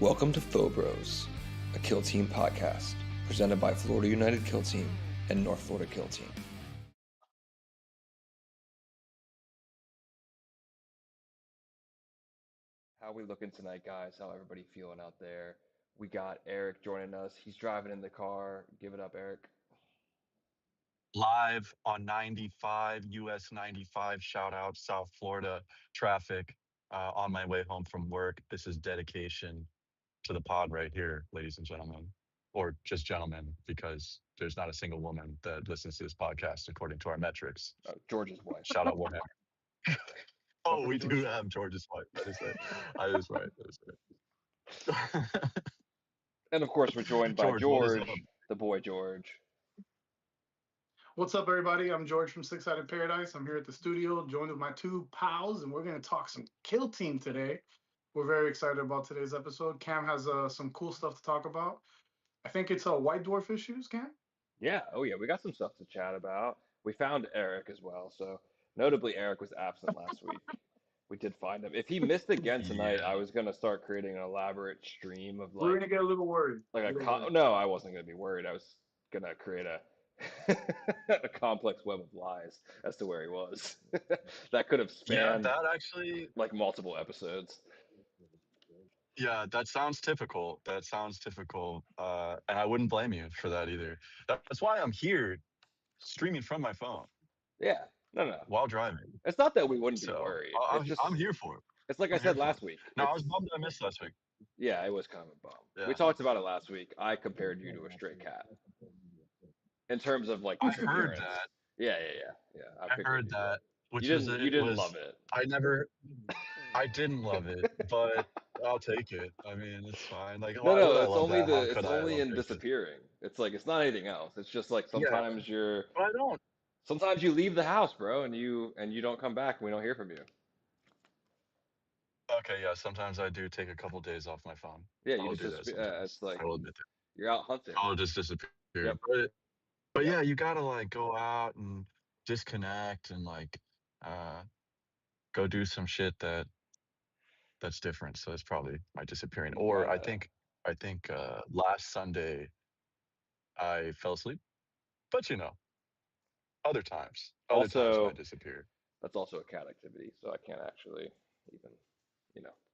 Welcome to Phobros, a Kill Team podcast presented by Florida United Kill Team and North Florida Kill Team. How are we looking tonight, guys? How everybody feeling out there? We got Eric joining us. He's driving in the car. Give it up, Eric. Live on 95, US 95, shout out South Florida traffic on my way home from work. This is dedication to the pod right here, ladies and gentlemen, or just gentlemen, because there's not a single woman that listens to this podcast according to our metrics. George's wife. Shout out Warhammer. Oh, we do have George's wife. That is right. And of course, we're joined by George, the boy George. What's up, everybody? I'm George from Six Sided Paradise. I'm here at the studio, joined with my two pals, and we're going to talk some Kill Team today. We're very excited about today's episode. Cam has some cool stuff to talk about. I think it's White Dwarf issues, Cam? Yeah, we got some stuff to chat about. We found Eric as well, so notably Eric was absent last week. We did find him. If he missed again tonight, I was going to start creating an elaborate stream of We're going to get a little worried. No, I wasn't going to be worried. I was going to create a complex web of lies as to where he was. That could have spanned like multiple episodes. Yeah, that sounds typical. And I wouldn't blame you for that either. That's why I'm here streaming from my phone. Yeah. No. While driving. It's not that we wouldn't be worried. I'm here for it. It's like I said last week. No, I was bummed I missed last week. Yeah, it was kind of a bum. Yeah. We talked about it last week. I compared you to a stray cat. In terms of like I heard that. Yeah. I heard that. You didn't love it. I didn't love it, but I'll take it. I mean, it's fine. Like it's only in disappearing. It's like it's not anything else. It's just like sometimes sometimes you leave the house, bro, and you don't come back and we don't hear from you. Okay, yeah, sometimes I do take a couple days off my phone. Yeah, you just it's like you're out hunting. I'll just disappear. Yep. But yeah, you gotta like go out and disconnect and like go do some shit that's different. So it's probably my disappearing. Or I think last Sunday I fell asleep. But other times I disappear. That's also a cat activity, so I can't actually even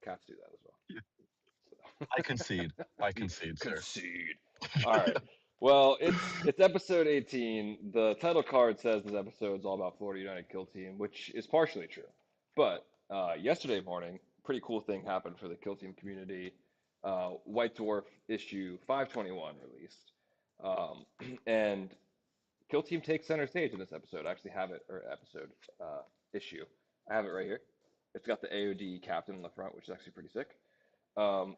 cats do that as well. Yeah. So. I concede, sir. Concede. All right. Well, it's episode 18. The title card says this episode's all about Florida United Kill Team, which is partially true. But yesterday morning, pretty cool thing happened for the Kill Team community. White Dwarf issue 521 released. And Kill Team takes center stage in this episode. I actually have it, issue. I have it right here. It's got the AOD captain in the front, which is actually pretty sick.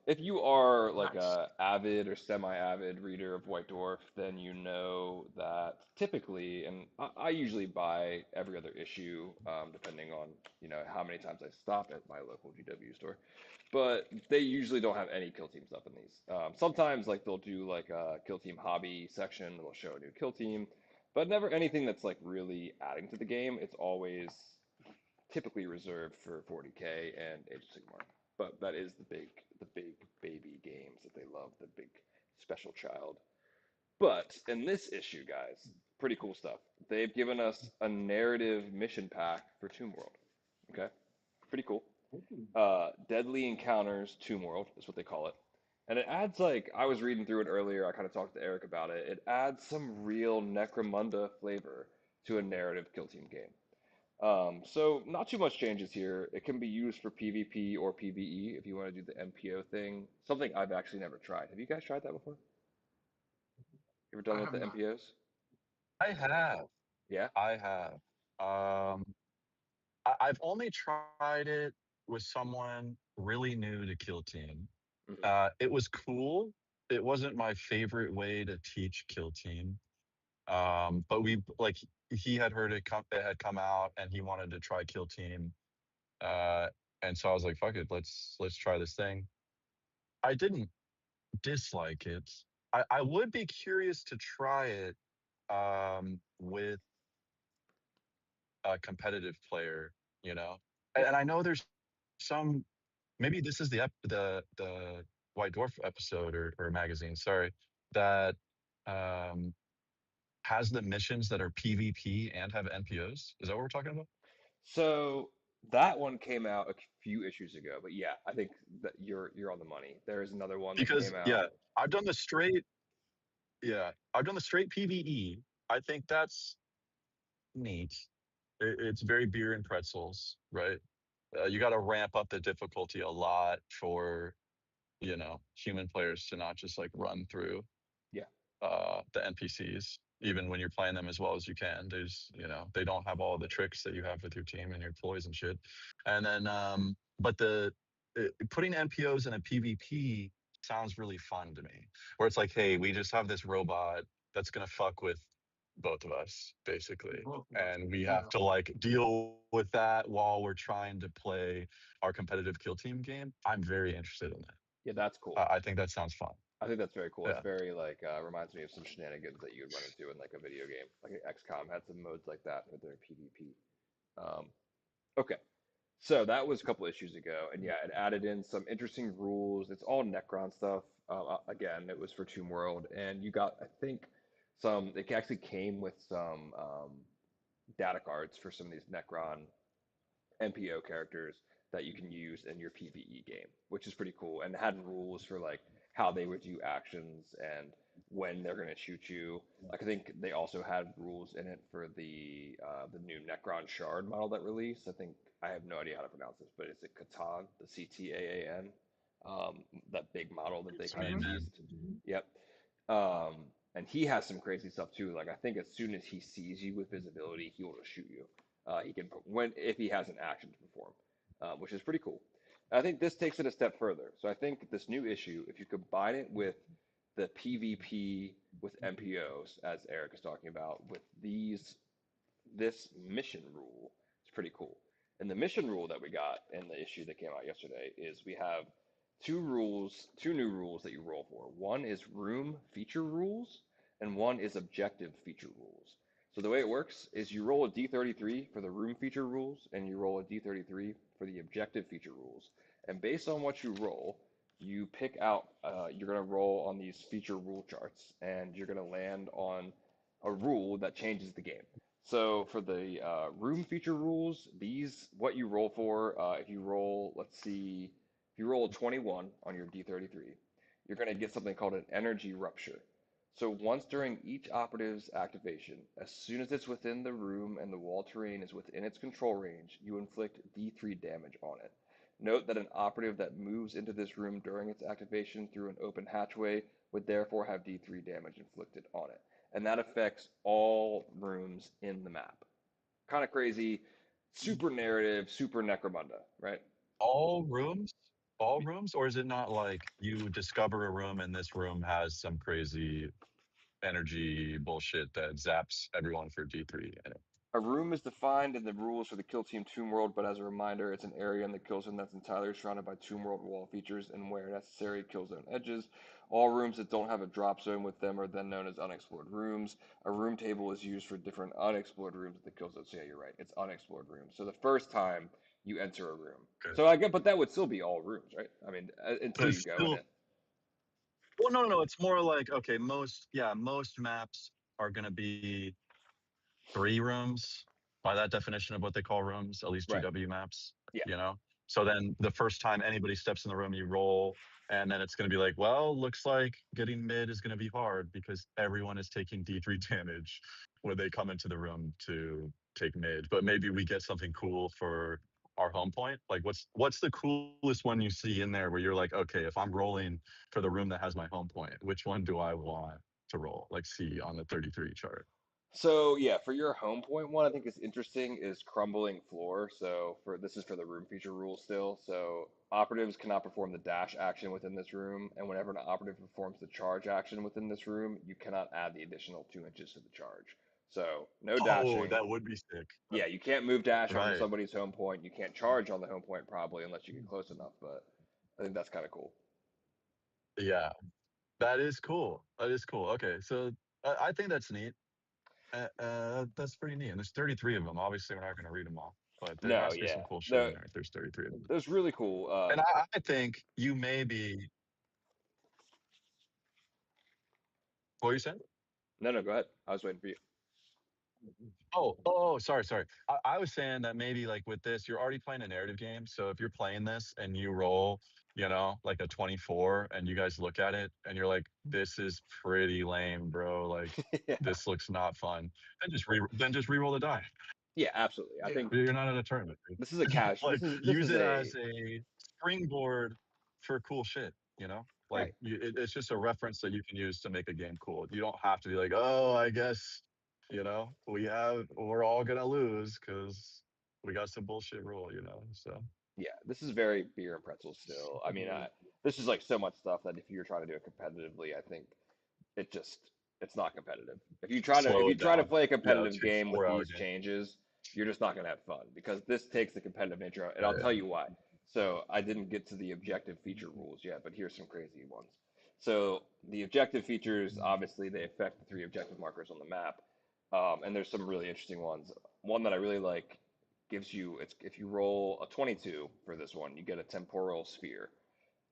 If you are like a avid or semi-avid reader of White Dwarf, then you know that typically, and I usually buy every other issue, depending on how many times I stop at my local GW store, but they usually don't have any Kill Team stuff in these. Sometimes like they'll do like a Kill Team hobby section, they'll show a new Kill Team, but never anything that's like really adding to the game. It's always typically reserved for 40K and Age of Sigmar. But that is the big baby games that they love, the big special child. But in this issue, guys, pretty cool stuff. They've given us a narrative mission pack for Tomb World. Okay? Pretty cool. Deadly Encounters Tomb World is what they call it. And it adds, like, I was reading through it earlier, I kind of talked to Eric about it. It adds some real Necromunda flavor to a narrative Kill Team game. So not too much changes here. It can be used for PvP or PvE if you want to do the MPO thing. Something I've actually never tried. Have you guys tried that before? You ever done with the MPOs? I have. Yeah? I have. I've only tried it with someone really new to Kill Team. Mm-hmm. It was cool. It wasn't my favorite way to teach Kill Team. But he had heard it had come out and he wanted to try Kill Team. And so I was like, fuck it, let's try this thing. I didn't dislike it. I would be curious to try it with a competitive player, And I know there's some, maybe this is the White Dwarf episode or magazine, sorry, that um, has the missions that are PvP and have NPOs. Is that what we're talking about? So that one came out a few issues ago, but yeah, I think that you're on the money. There is another one that Because came out. yeah, I've done the straight. Yeah, I've done the straight PvE. I think that's neat. It's very beer and pretzels, right? You got to ramp up the difficulty a lot for human players to not just like run through Yeah. the NPCs, even when you're playing them as well as you can. They don't have all the tricks that you have with your team and your ploys and shit. And then, but putting NPOs in a PvP sounds really fun to me, where it's like, hey, we just have this robot that's gonna fuck with both of us basically, Both of us. and we Yeah. have to like deal with that while we're trying to play our competitive kill team game. I'm very interested in that. Yeah, that's cool. I think that sounds fun. I think that's very cool. It's Yeah. very like reminds me of some shenanigans that you would run into in like a video game. Like XCOM had some modes like that with their PvP. Um, okay, so that was a couple issues ago, and yeah, it added in some interesting rules. It's all Necron stuff. Again, it was for Tomb World, and you got I think some. It actually came with some data cards for some of these Necron NPO characters that you can use in your PvE game, which is pretty cool. And it had rules for like how they would do actions and when they're going to shoot you. Like I think they also had rules in it for the new Necron Shard model that released. I think I have no idea how to pronounce this, but it's a Catan, the CTAAN, that big model that they It's kind me, of Mhm. man. teased. Yep. And he has some crazy stuff too. Like I think as soon as he sees you with visibility, he will just shoot you. He can when if he has an action to perform, which is pretty cool. I think this takes it a step further. So I think this new issue, if you combine it with the PvP with MPOs, as Eric is talking about, with this mission rule, it's pretty cool. And the mission rule that we got in the issue that came out yesterday is we have two new rules that you roll for. One is room feature rules, and one is objective feature rules. So the way it works is you roll a d33 for the room feature rules, and you roll a d33 for the objective feature rules. And based on what you roll, you pick out, you're going to roll on these feature rule charts, and you're going to land on a rule that changes the game. So for the room feature rules, these what you roll for. If you roll, let's see, if you roll a 21 on your D33, you're going to get something called an energy rupture. So once during each operative's activation, as soon as it's within the room and the wall terrain is within its control range, you inflict D3 damage on it. Note that an operative that moves into this room during its activation through an open hatchway would therefore have D3 damage inflicted on it, and that affects all rooms in the map. Kind of crazy, super narrative, super Necromunda, right? All rooms? All rooms? Or is it not like you discover a room and this room has some crazy energy bullshit that zaps everyone for D3 in it? A room is defined in the rules for the Kill Team Tomb World, but as a reminder, it's an area in the kill zone that's entirely surrounded by Tomb World wall features and where necessary, kill zone edges. All rooms that don't have a drop zone with them are then known as unexplored rooms. A room table is used for different unexplored rooms at the kill zone. So yeah, you're right. It's unexplored rooms. So the first time you enter a room. Okay. So I get, but that would still be all rooms, right? I mean, But until it's you go in still, it. well, no. It's more like, okay, most maps are going to be 3 rooms by that definition of what they call rooms, at least Right. GW maps, Yeah. So then the first time anybody steps in the room, you roll, and then it's going to be like, well, looks like getting mid is going to be hard because everyone is taking D3 damage when they come into the room to take mid. But maybe we get something cool for our home point. Like what's the coolest one you see in there where you're like, okay, if I'm rolling for the room that has my home point, which one do I want to roll? Like see on the 33 chart. So yeah, for your home point one, I think is interesting is crumbling floor. So for this is for the room feature rule still. So operatives cannot perform the dash action within this room, and whenever an operative performs the charge action within this room, you cannot add the additional 2 inches to the charge. So no Oh, dashing. that would be sick. Yeah, you can't move dash onto Right. somebody's home point. You can't charge on the home point probably unless you get close enough, but I think that's kind of cool. Yeah, that is cool. That is cool. Okay, so I think that's neat. That's pretty neat. And there's 33 of them. Obviously, we're not going to read them all, but there No, has to be some yeah. cool shit in No, there. If there's 33 of them, it was really cool. and I think you may be. What are you saying? No, go ahead. I was waiting for you. Sorry. I was saying that maybe like with this, you're already playing a narrative game. So if you're playing this and you roll, like a 24 and you guys look at it and you're like, this is pretty lame, bro. Like Yeah. this looks not fun. Then just re-roll the die. Yeah, absolutely. I think You're not at a tournament, dude. this is a cash. Like this use is it a as a springboard for cool shit, Like right. it's just a reference that you can use to make a game cool. You don't have to be like, oh, I guess, we're all gonna lose because we got some bullshit rule, So Yeah, this is very beer and pretzel still. I mean, this is like so much stuff that if you're trying to do it competitively, I think it's not competitive. If slow you it try to down. play a Yeah, competitive dude, game with 4 hour these game. changes, you're just not going to have fun because this takes the competitive nature out, and I'll Yeah. tell you why. So I didn't get to the objective feature rules yet, but here's some crazy ones. So the objective features, obviously, they affect the 3 objective markers on the map, and there's some really interesting ones. One that I really like gives you if you roll a 22 for this one, you get a temporal sphere.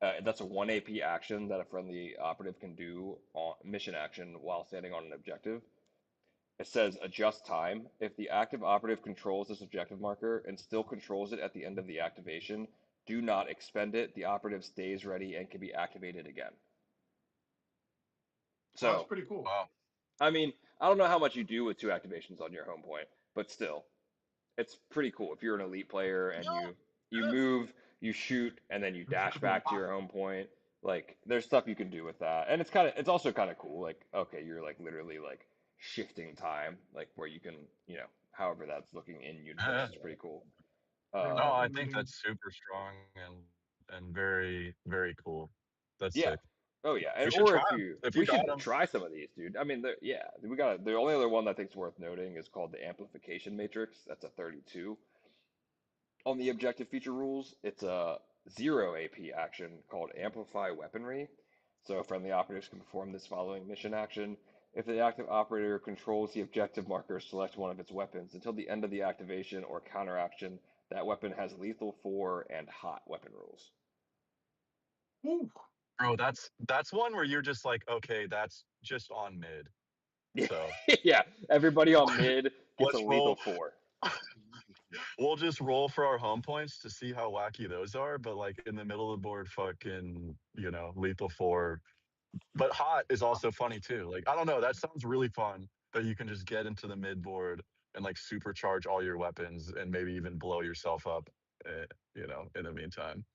That's a 1 AP action that a friendly operative can do on mission action while standing on an objective. It says adjust time. If the active operative controls this objective marker and still controls it at the end of the activation, do not expend it. The operative stays ready and can be activated again. Oh, that's So, pretty cool. Wow. I mean, I don't know how much you do with 2 activations on your home point, but still, it's pretty cool if you're an elite player and you move, you shoot, and then you dash back to your home point. Like there's stuff you can do with that, and it's also kind of cool. Like okay, you're like literally like shifting time, like where you can however that's looking in universe is pretty cool. No, I think that's super strong and very, very cool. That's Yeah. sick. Oh yeah, We and should or try if them. you If you we got should them. try some of these, dude. I mean, we got the only other one that I think's worth noting is called the amplification matrix. That's a 32. On the objective feature rules, it's a 0 AP action called Amplify Weaponry. So friendly operatives can perform this following mission action. If the active operator controls the objective marker, select one of its weapons. Until the end of the activation or counter action, that weapon has lethal 4 and hot weapon rules. Ooh. Bro, that's one where you're just like, okay, that's just on mid. So Yeah, everybody on mid gets a let's lethal roll. 4. We'll just roll for our home points to see how wacky those are. But like in the middle of the board, fucking, lethal 4. But hot is also funny too. Like, I don't know. That sounds really fun that you can just get into the mid board and like supercharge all your weapons and maybe even blow yourself up, in the meantime.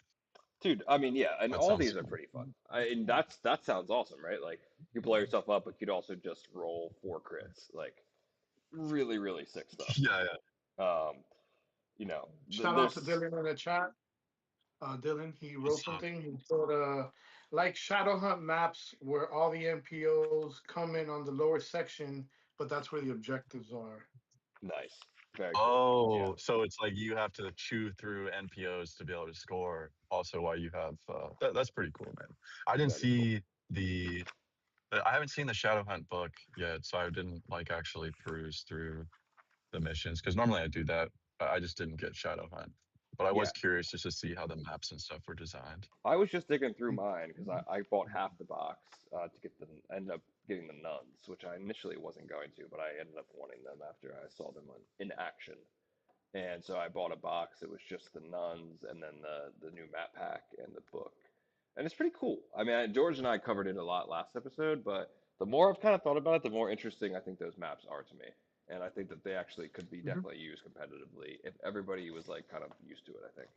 Dude, I mean, yeah, and That all sounds these are pretty fun. And that sounds awesome, right? Like you blow yourself up, but you'd also just roll 4 crits. Like really, really sick stuff. Yeah, yeah. Um, Shout out to there's Dylan in the chat. Dylan, he wrote What's up? something. He said, like Shadow Hunt maps where all the MPOs come in on the lower section, but that's where the objectives are. nice, very cool. Yeah, Oh, so it's like you have to chew through NPOs to be able to score. Also, why you have that's pretty cool, man. I didn't that is cool. see I haven't seen the Shadow Hunt book yet, so I didn't like actually peruse through the missions because normally I do that. I just didn't get Shadow Hunt, but I was Yeah, curious just to see how the maps and stuff were designed. I was just digging through mine because I bought half the box to get ended up getting the nuns, which I initially wasn't going to, but I ended up wanting them after I saw them in action. And so I bought a box. It was just the nuns and then the new map pack and the book. And it's pretty cool. I mean, George and I covered it a lot last episode, but the more I've kind of thought about it, the more interesting I think those maps are to me. And I think that they actually could be Mhm. definitely used competitively if everybody was like kind of used to it, I think.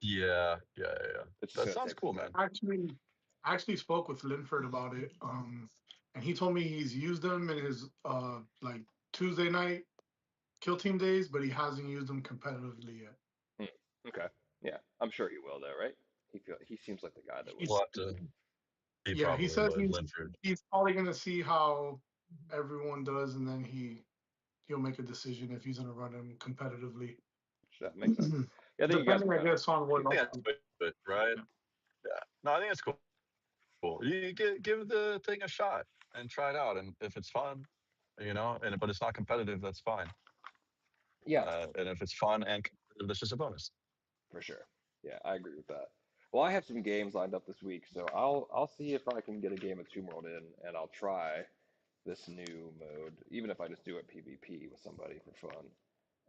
Yeah. It's just That going to sounds take some cool, time. man. I actually spoke with Linford about it. And he told me he's used them in his like Tuesday night kill team days, but he hasn't used them competitively yet. Okay. Yeah. I'm sure he will though, right? He seems like the guy that would. We'll have to. He Yeah, he probably says would, Linford. he's probably gonna see how everyone does, and then he'll make a decision if he's gonna run him competitively. That makes sense. Yeah, I think you guys Depending, can I kind of guess, on I what. think that's good, right? Yeah. No, I think it's cool. You give the thing a shot and try it out, and if it's fun, but it's not competitive, that's fine. yeah, And if it's fun and competitive, that's just a bonus. for sure. Yeah, I agree with that. Well, I have some games lined up this week, so I'll see if I can get a game of Tomb World in, and I'll try this new mode, even if I just do it PvP with somebody for fun,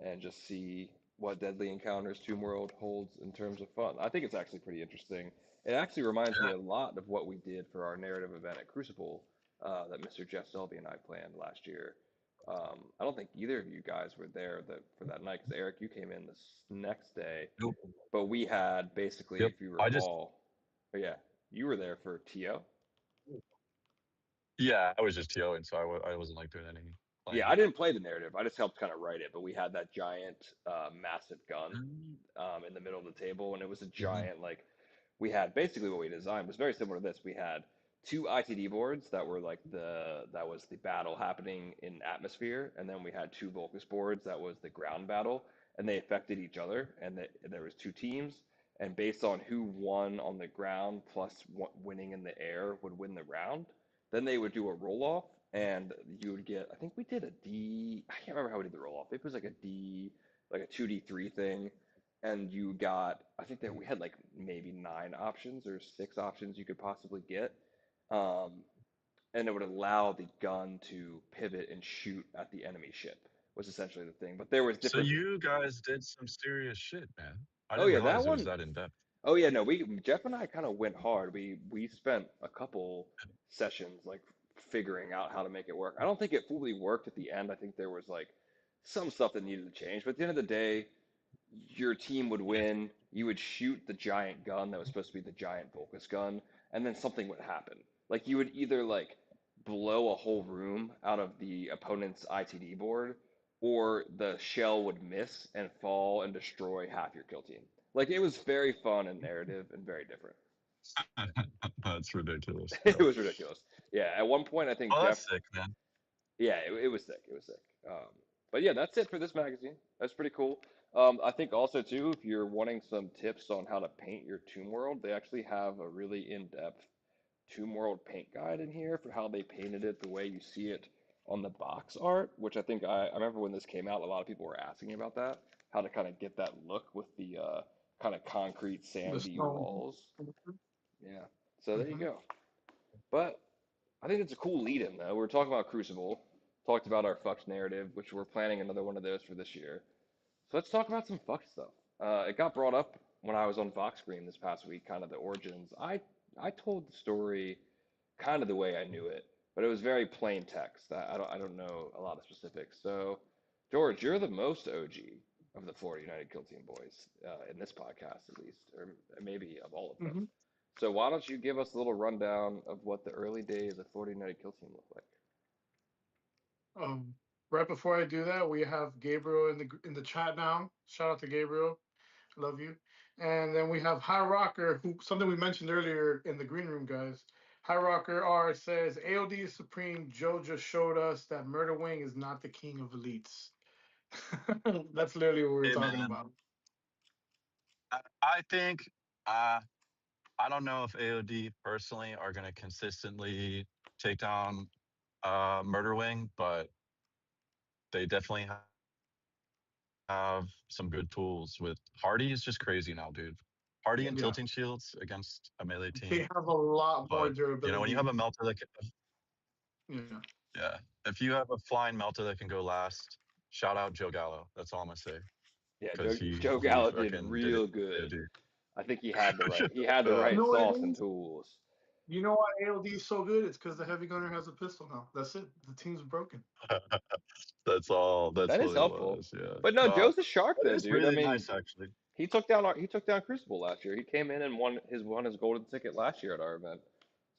and just see what Deadly Encounters Tomb World holds in terms of fun. I think it's actually pretty interesting. It actually reminds me Yeah. a lot of what we did for our narrative event at Crucible that Mr. Jeff Selby and I planned last year. I don't think either of you guys were there for that night because Eric, you came in this next day, Nope. but we had basically, Yep. if you I just recall, oh yeah, you were there for TO. Yeah, I was just TOing, so I wasn't like doing any Yeah, I playing. didn't play the narrative. I just helped kind of write it. But we had that giant, massive gun in the middle of the table, and it was a Mhm. giant like we had basically what we designed was very similar to this. We had two ITD boards that were like that was the battle happening in atmosphere, and then we had two Volcus boards that was the ground battle, and they affected each other. And there was two teams, and based on who won on the ground plus winning in the air would win the round. Then they would do a roll off, and you would get. I think we did a D. I can't remember how we did the roll off. It was like a D, like a 2D3 thing, and you got. I think that we had like maybe 9 options or 6 options you could possibly get, um, and it would allow the gun to pivot and shoot at the enemy ship. Was essentially the thing. But there was So different. you guys did some serious shit, man. I Oh didn't yeah, that realize it was one. that in depth. Oh yeah, no, we Jeff and I kind of went hard. We spent a couple sessions like figuring out how to make it work. I don't think it fully worked at the end. I think there was like some stuff that needed to change. But at the end of the day, your team would win. You would shoot the giant gun that was supposed to be the giant Volcus gun, and then something would happen. Like you would either like blow a whole room out of the opponent's ITD board, or the shell would miss and fall and destroy half your kill team. Like it was very fun and narrative and very different. That's ridiculous, It bro. was ridiculous. Yeah, at one point I think Oh, Jeff. that's sick, man. Yeah, it was sick. It was sick. But yeah, that's it for this magazine. That's pretty cool. I think also too, if you're wanting some tips on how to paint your Tomb World, they actually have a really in-depth Tomb World paint guide in here for how they painted it the way you see it on the box art, which I think I remember when this came out, a lot of people were asking about that, how to kind of get that look with the kind of concrete The sandy stone. walls. Yeah. So there you Mm-hmm. go. But I think it's a cool lead-in, though. We're talking about Crucible, talked about our Fucked narrative, which we're planning another one of those for this year. So let's talk about some Fucked stuff. It got brought up when I was on Fox Screen this past week, kind of the origins. I told the story kind of the way I knew it, but it was very plain text. I don't know a lot of specifics. So, George, you're the most OG of the Florida United Kill Team boys in this podcast, at least, or maybe of all of them. Mm-hmm. So why don't you give us a little rundown of what the early days of Florida United Kill Team looked like? Um, right before I do that, we have Gabriel in the chat now. Shout out to Gabriel. Love you. And then we have High Rocker, who something we mentioned earlier in the green room, guys. High Rocker R says AOD is supreme. Joe just showed us that Murder Wing is not the king of elites. That's literally what we were Hey, talking man. about. I think uh, I don't know if AOD personally are going to consistently take down Murder Wing, but they definitely have some good tools. With Hardy is just crazy now, dude. Hardy and Yeah, tilting shields against a melee they team. have a lot more But when you have durability. a melter that can, Yeah, yeah, if you have a flying melter that can go last, shout out Joe Gallo. That's all I'm gonna say Yeah, because Joe he Gallo did fucking did it. real good. AOD. I think he had the Yeah, you right know what it sauce and is? tools. You know why AOD is so good? It's because the heavy gunner has a pistol now. That's it. The team's broken. that's all. That's That is what it helpful. was. Yeah, But no, no, Joe's a shark that though, is dude. I really mean, nice actually. he took down Crucible last year. He came in and won his golden ticket last year at our event.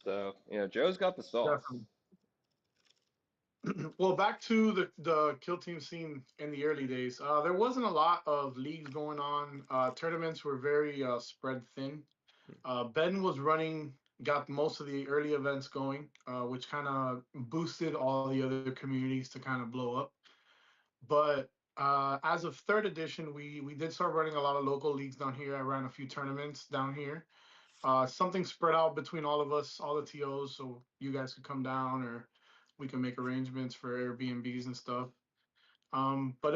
So, Joe's got the sauce. Definitely. Well, back to the kill team scene in the early days. There wasn't a lot of leagues going on. Tournaments were very spread thin. Ben was running, got most of the early events going, which kind of boosted all the other communities to kind of blow up. But as of third edition, we did start running a lot of local leagues down here. I ran a few tournaments down here. Something spread out between all of us, all the TOs, so you guys could come down or we can make arrangements for Airbnbs and stuff. But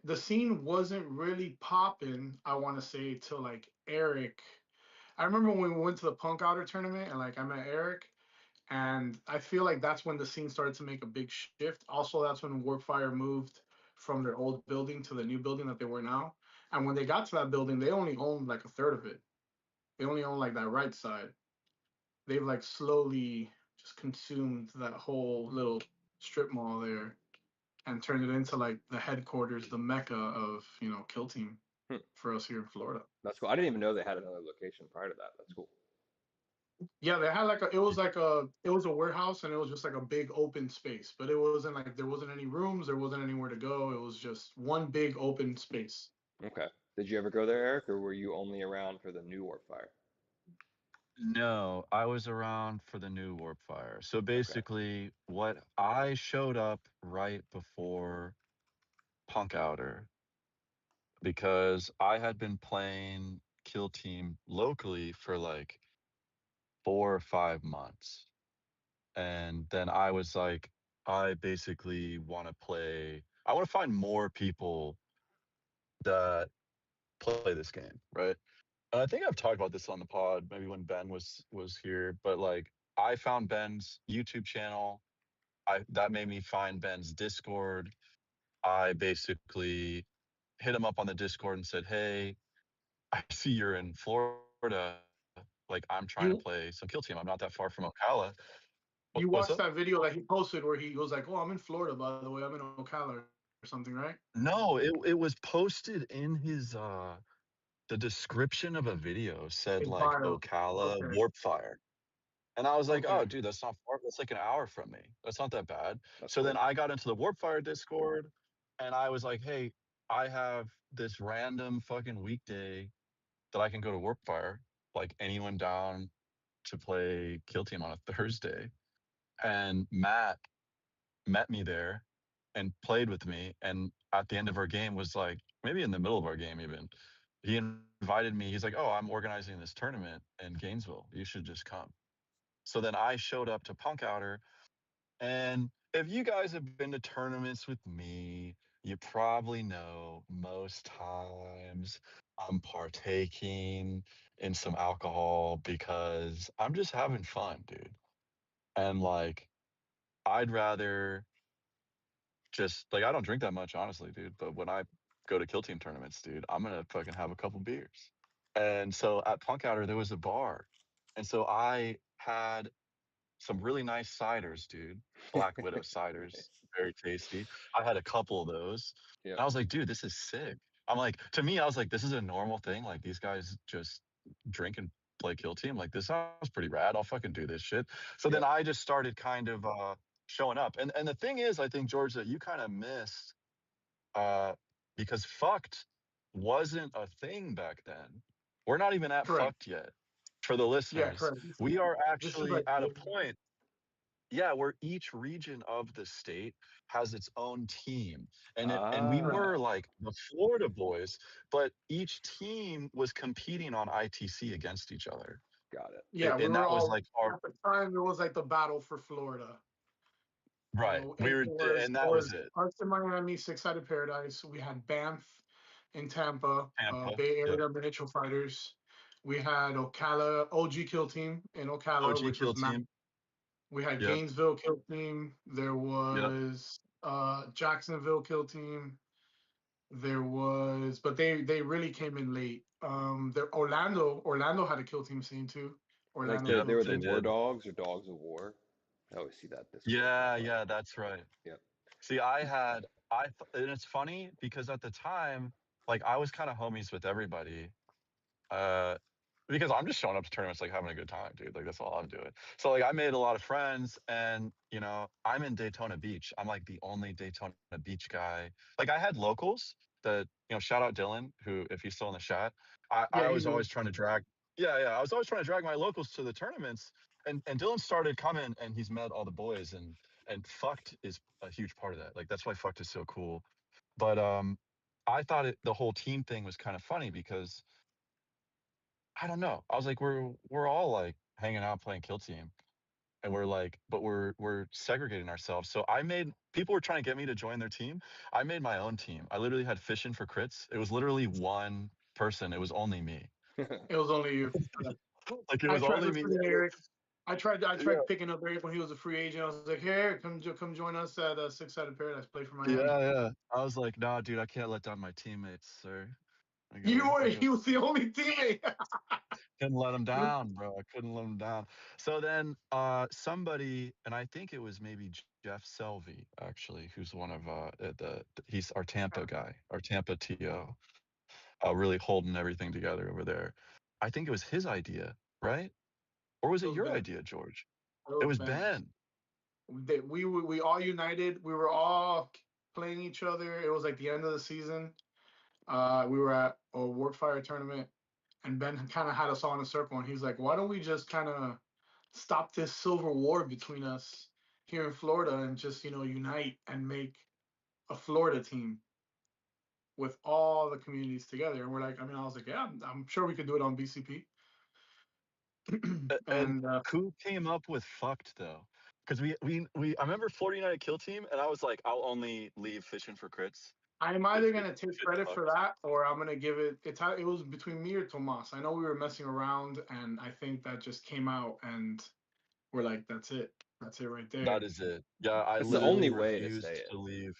the scene wasn't really popping, I want to say, till like Eric. I remember when we went to the Punk Outer tournament and like I met Eric, and I feel like that's when the scene started to make a big shift. Also, that's when Warpfire moved from their old building to the new building that they were now. And when they got to that building, they only owned like a third of it. They only owned like that right side. They've like slowly just consumed that whole little strip mall there and turned it into like the headquarters, the mecca of, Kill Team for us here in Florida. That's cool. I didn't even know they had another location prior to that. That's cool. Yeah, they had it was a warehouse, and it was just like a big open space, but it wasn't like there wasn't any rooms, there wasn't anywhere to go. It was just one big open space. Okay. Did you ever go there, Eric, or were you only around for the new Warpfire? No, I was around for the new Warpfire. So Okay. basically, what I showed up right before Punk Outer because I had been playing Kill Team locally for like 4 or 5 months. And then I was like, I basically want to find more people that play this game, right? And I think I've talked about this on the pod, maybe when Ben was here, but like I found Ben's YouTube channel. That made me find Ben's Discord. I basically hit him up on the Discord and said, "Hey, I see you're in Florida. Like I'm trying to You play some Kill Team. I'm not that far from Ocala. you What's watched up?" that video that he posted where he goes like, "Oh, I'm in Florida, by the way. I'm in Ocala or something, right?" No, it was posted in his the description of a video said His like bio. Ocala Okay. Warpfire. And I was like, Okay. oh, dude, that's not far. That's like an hour from me. That's not that bad. That's So then cool. I got into the Warpfire Discord and I was like, hey, I have this random fucking weekday that I can go to Warpfire. Like anyone down to play Kill Team on a Thursday. And Matt met me there and played with me. And at the end of our game was like, maybe in the middle of our game even, he invited me. He's like, oh, I'm organizing this tournament in Gainesville. You should just come. So then I showed up to Punk Outer. And if you guys have been to tournaments with me, you probably know most times I'm partaking in some alcohol because I'm just having fun, dude. And like, I'd rather just like, I don't drink that much, honestly, dude. But when I go to Kill Team tournaments, dude, I'm going to fucking have a couple beers. And so at Punk Outer, there was a bar. And so I had some really nice ciders, dude. Black Widow ciders, very tasty. I had a couple of those. Yeah. And I was like, dude, this is sick. I'm like, to me, I was like, this is a normal thing. Like these guys just drink and play Kill Team. Like this sounds pretty rad. I'll fucking do this shit. So then I just started kind of showing up. And the thing is, I think, George, that you kind of missed because F.U.K.T wasn't a thing back then. We're not even at Correct. F.U.K.T yet. For the Yeah, listeners, correct. we are This is actually like at a point, yeah, where each region of the state has its own team. And we correct. were like the Florida boys, but each team was competing on ITC against each other. Got it. Yeah, we And were that was all like our at the time. It was like the battle for Florida. right. It was And it that was was it. Arts in Miami, Six Sided Paradise. We had Banff in Tampa, Tampa. Bay Yep. Area Miniature Fighters. We had Ocala, OG Kill Team in Ocala, OG which Kill was Matt. Team. We had Yep. Gainesville Kill Team. There Yep. was Jacksonville Kill Team. There was, but they really came in late. There Orlando had a Kill Team scene too. Like Orlando they, Yep. they Kill were the They Team. War did. Dogs or Dogs of War. I always see that Discord pop Yeah, up. yeah, that's right. Yep. See, and it's funny because at the time, like I was kind of homies with everybody. Uh, because I'm just showing up to tournaments like having a good time, dude. Like that's all I'm doing. So like I made a lot of friends and I'm in Daytona Beach. I'm like the only Daytona Beach guy. Like I had locals that, shout out Dylan, who if he's still in the chat, Yeah, I he's was good. always trying to drag I was always trying to drag my locals to the tournaments. And Dylan started coming and he's met all the boys and F.U.K.T is a huge part of that. Like that's why F.U.K.T is so cool. But I thought the whole team thing was kind of funny because I don't know. I was like, we're all like hanging out playing Kill Team, and we're like, but we're segregating ourselves. So people were trying to get me to join their team. I made my own team. I literally had fishing for crits. It was literally one person. It was only me. It was only you. Like it I was tried only me. recruiting Eric. I tried Yeah, picking up Eric when he was a free agent. I was like, "Hey, come join us at Six Sided Paradise. Play for yeah, Miami." yeah. I was like, nah, dude, I can't let down my teammates, sir. I He was the only teammate. couldn't let him down, bro. I couldn't let him down. So then somebody, and I think it was maybe Jeff Selvey, actually, who's one of he's our Tampa guy, our Tampa TO, really holding everything together over there. I think it was his idea, right? Or was It it was your Ben. idea, George? It It was was Ben. Ben. We all united. We were all playing each other. It was like the end of the season. We were at a Warpfire tournament, and Ben kind of had us all in a circle, and he's like, "Why don't we just kind of stop this civil war between us here in Florida and just unite and make a Florida team with all the communities together?" And we're like, I was like, "Yeah, I'm sure we could do it on BCP." And And who came up with F.U.K.T though? Because I remember 49 Kill Team, and I was like, I'll only leave fishing for crits I'm if either if, gonna take if it's credit for F.U.K.T. that, or I'm gonna give it. It was between me or Tomas. I know we were messing around, and I think that just came out, and we're like, "That's it. That's it right That there." is it. Yeah, I It's the only literally way to say refused it. to leave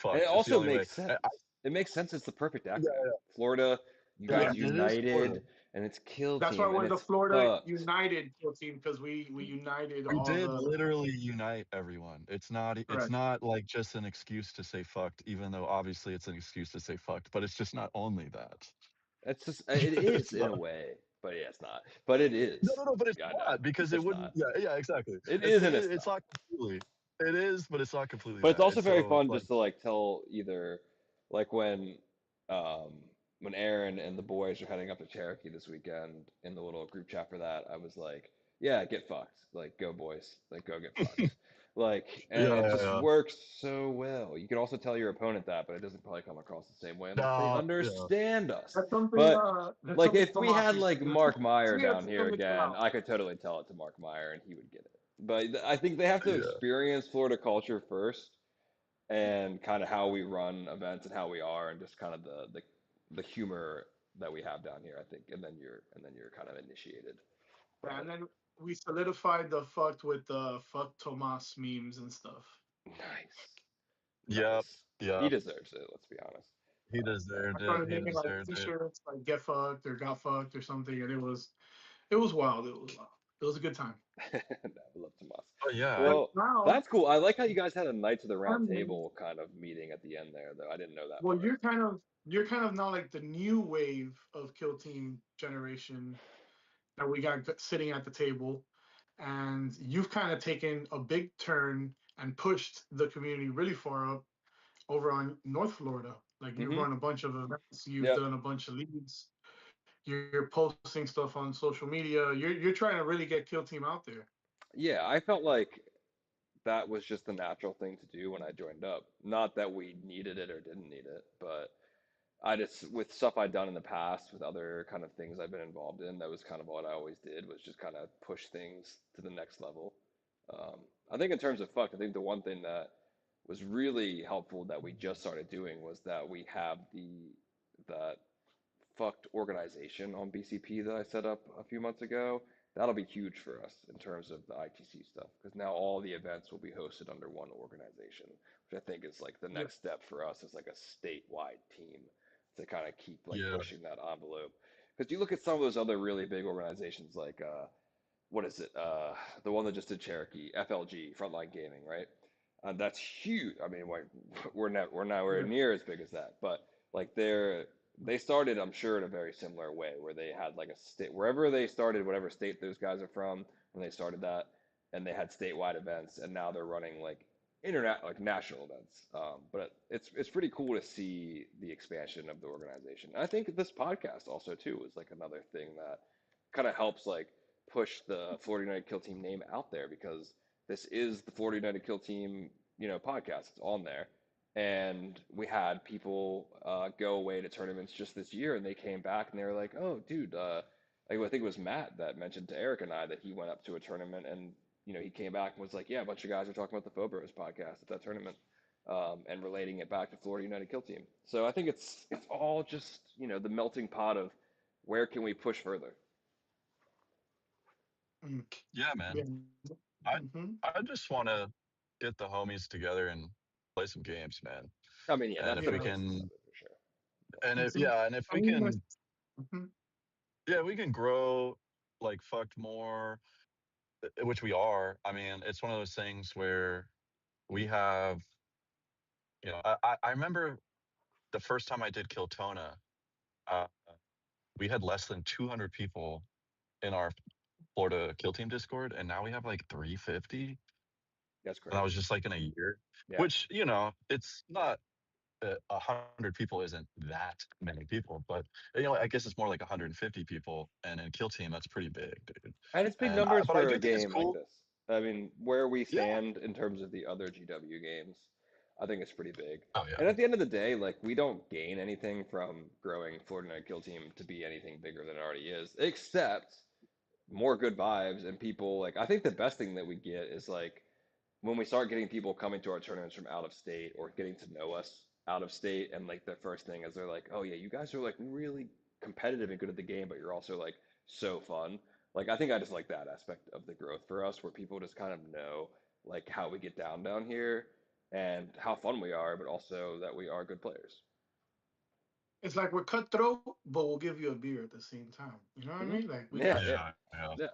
And it F.U.K.T. It's the also only way. makes sense. It makes sense. It's the perfect Yeah, acronym. Florida, you yeah, Yeah, guys it is Florida. united, and it's Kill that's why Team, and we're the it's Florida fucked. United team, because we united We all did the. literally unite everyone. It's Correct. not like just an excuse to say F.U.K.T, even though obviously it's an excuse to say F.U.K.T, but it's just not only that. It's just it is It's in not. a way, but yeah, it's not. But it No, is. no, no, but it's Yeah, I know. not because it It's wouldn't. not. Yeah, yeah, exactly. It It's is and it, it's it's not. not completely. It is, but it's not completely But it's that. also And very so fun like, just to like tell either like when Aaron and the boys are heading up to Cherokee this weekend in the little group chat for that, I was like, yeah, get fucked. Like go boys. Like go get fucked. Like and yeah, it yeah, just yeah. works so well. You can also tell your opponent that, but it doesn't probably come across the same way unless they No, yeah, understand us. That's something. But That's like something if we Tomas had used to like do. Mark Meyer Yeah, down it's here something to again, out. I could totally tell it to Mark Meyer and he would get it. But I think they have to yeah. experience Florida culture first and kind of how we run events and how we are and just kind of the humor that we have down here, I think, and then you're kind of initiated. Yeah, and But then we solidified the fucked with the fuck Tomas memes and stuff. nice, Yep, nice. He yep. deserves it. Let's be honest. He I deserved it. started He making like deserved it. t-shirts like "get fucked" or "got fucked" or something, and it was wild. It was wild. It was a good time. No, I love Tomas. Oh yeah. But Well, now, that's cool. I like how you guys had a Knights of the Round I'm- Table kind of meeting at the end there, though. I didn't know that well, part. you're kind of now like the new wave of Kill Team generation that we got sitting at the table, and you've kind of taken a big turn and pushed the community really far up over on North Florida. Like you've Hmm. run a bunch of events, you've Yep. done a bunch of leagues, you're posting stuff on social media. You're trying to really get Kill Team out there. Yeah, I felt like that was just the natural thing to do when I joined up. Not that we needed it or didn't need it, but I just with stuff I'd done in the past with other kind of things I've been involved in, that was kind of what I always did was just kind of push things to the next level. I think in terms of fuck, I think the one thing that was really helpful that we just started doing was that we have that fucked organization on BCP that I set up a few months ago. That'll be huge for us in terms of the ITC stuff because now all the events will be hosted under one organization, which I think is like the Yep. next step for us as like a statewide team to kind of keep like Yeah. pushing that envelope. Because you look at some of those other really big organizations like what is it? The one that just did Cherokee, FLG, Frontline Gaming, right? That's huge. I mean, we're nowhere Yeah. near as big as that, but like they started, I'm sure, in a very similar way, where they had like a state wherever they started, whatever state those guys are from, when they started that, and they had statewide events, and now they're running like internet, like national events. But it's pretty cool to see the expansion of the organization. And I think this podcast also too is like another thing that kind of helps like push the Florida United Kill Team name out there because this is the Florida United Kill Team, podcast. It's on there. And we had people go away to tournaments just this year, and they came back and they were like, "Oh, dude, like, I think it was Matt that mentioned to Eric and I that he went up to a tournament, and he came back and was like, yeah, a bunch of guys are talking about the Phobros podcast at that tournament, and relating it back to Florida United Kill Team. So I think it's all just the melting pot of where can we push further? Yeah, man. Yeah. I Mm-hmm. I just want to get the homies together and play some games, man. I mean, yeah, And that's if the we Yeah. basis of can, it for sure. and And if some, yeah, and if I we mean, can, mhm. yeah, we can grow like fucked more, which we are. I mean, it's one of those things where we have, I remember the first time I did Kiltona, uh, we had less than 200 people in our Florida Kill Team Discord, and now we have like 350. That's And that was crazy. just like in a year, Yeah. which, it's not 100 people isn't that many people, but I guess it's more like 150 people. And in Kill Team, that's pretty big, dude. And it's big And numbers but I for a do think it's game like cool. this. I mean, where we Yeah. stand in terms of the other GW games, I think it's pretty big. Oh yeah. And at the end of the day, like we don't gain anything from growing Florida Night Kill Team to be anything bigger than it already is, except more good vibes and people like I think the best thing that we get is like when we start getting people coming to our tournaments from out of state or getting to know us out of state and like the first thing is they're like, oh yeah, you guys are like really competitive and good at the game, but you're also like so fun. Like I think I just like that aspect of the growth for us where people just kind of know like how we get down here and how fun we are, but also that we are good players. It's like we're cutthroat, but we'll give you a beer at the same time. You know what I Hmm. mean? Like we Yeah, got yeah, Yeah. Yeah. yeah.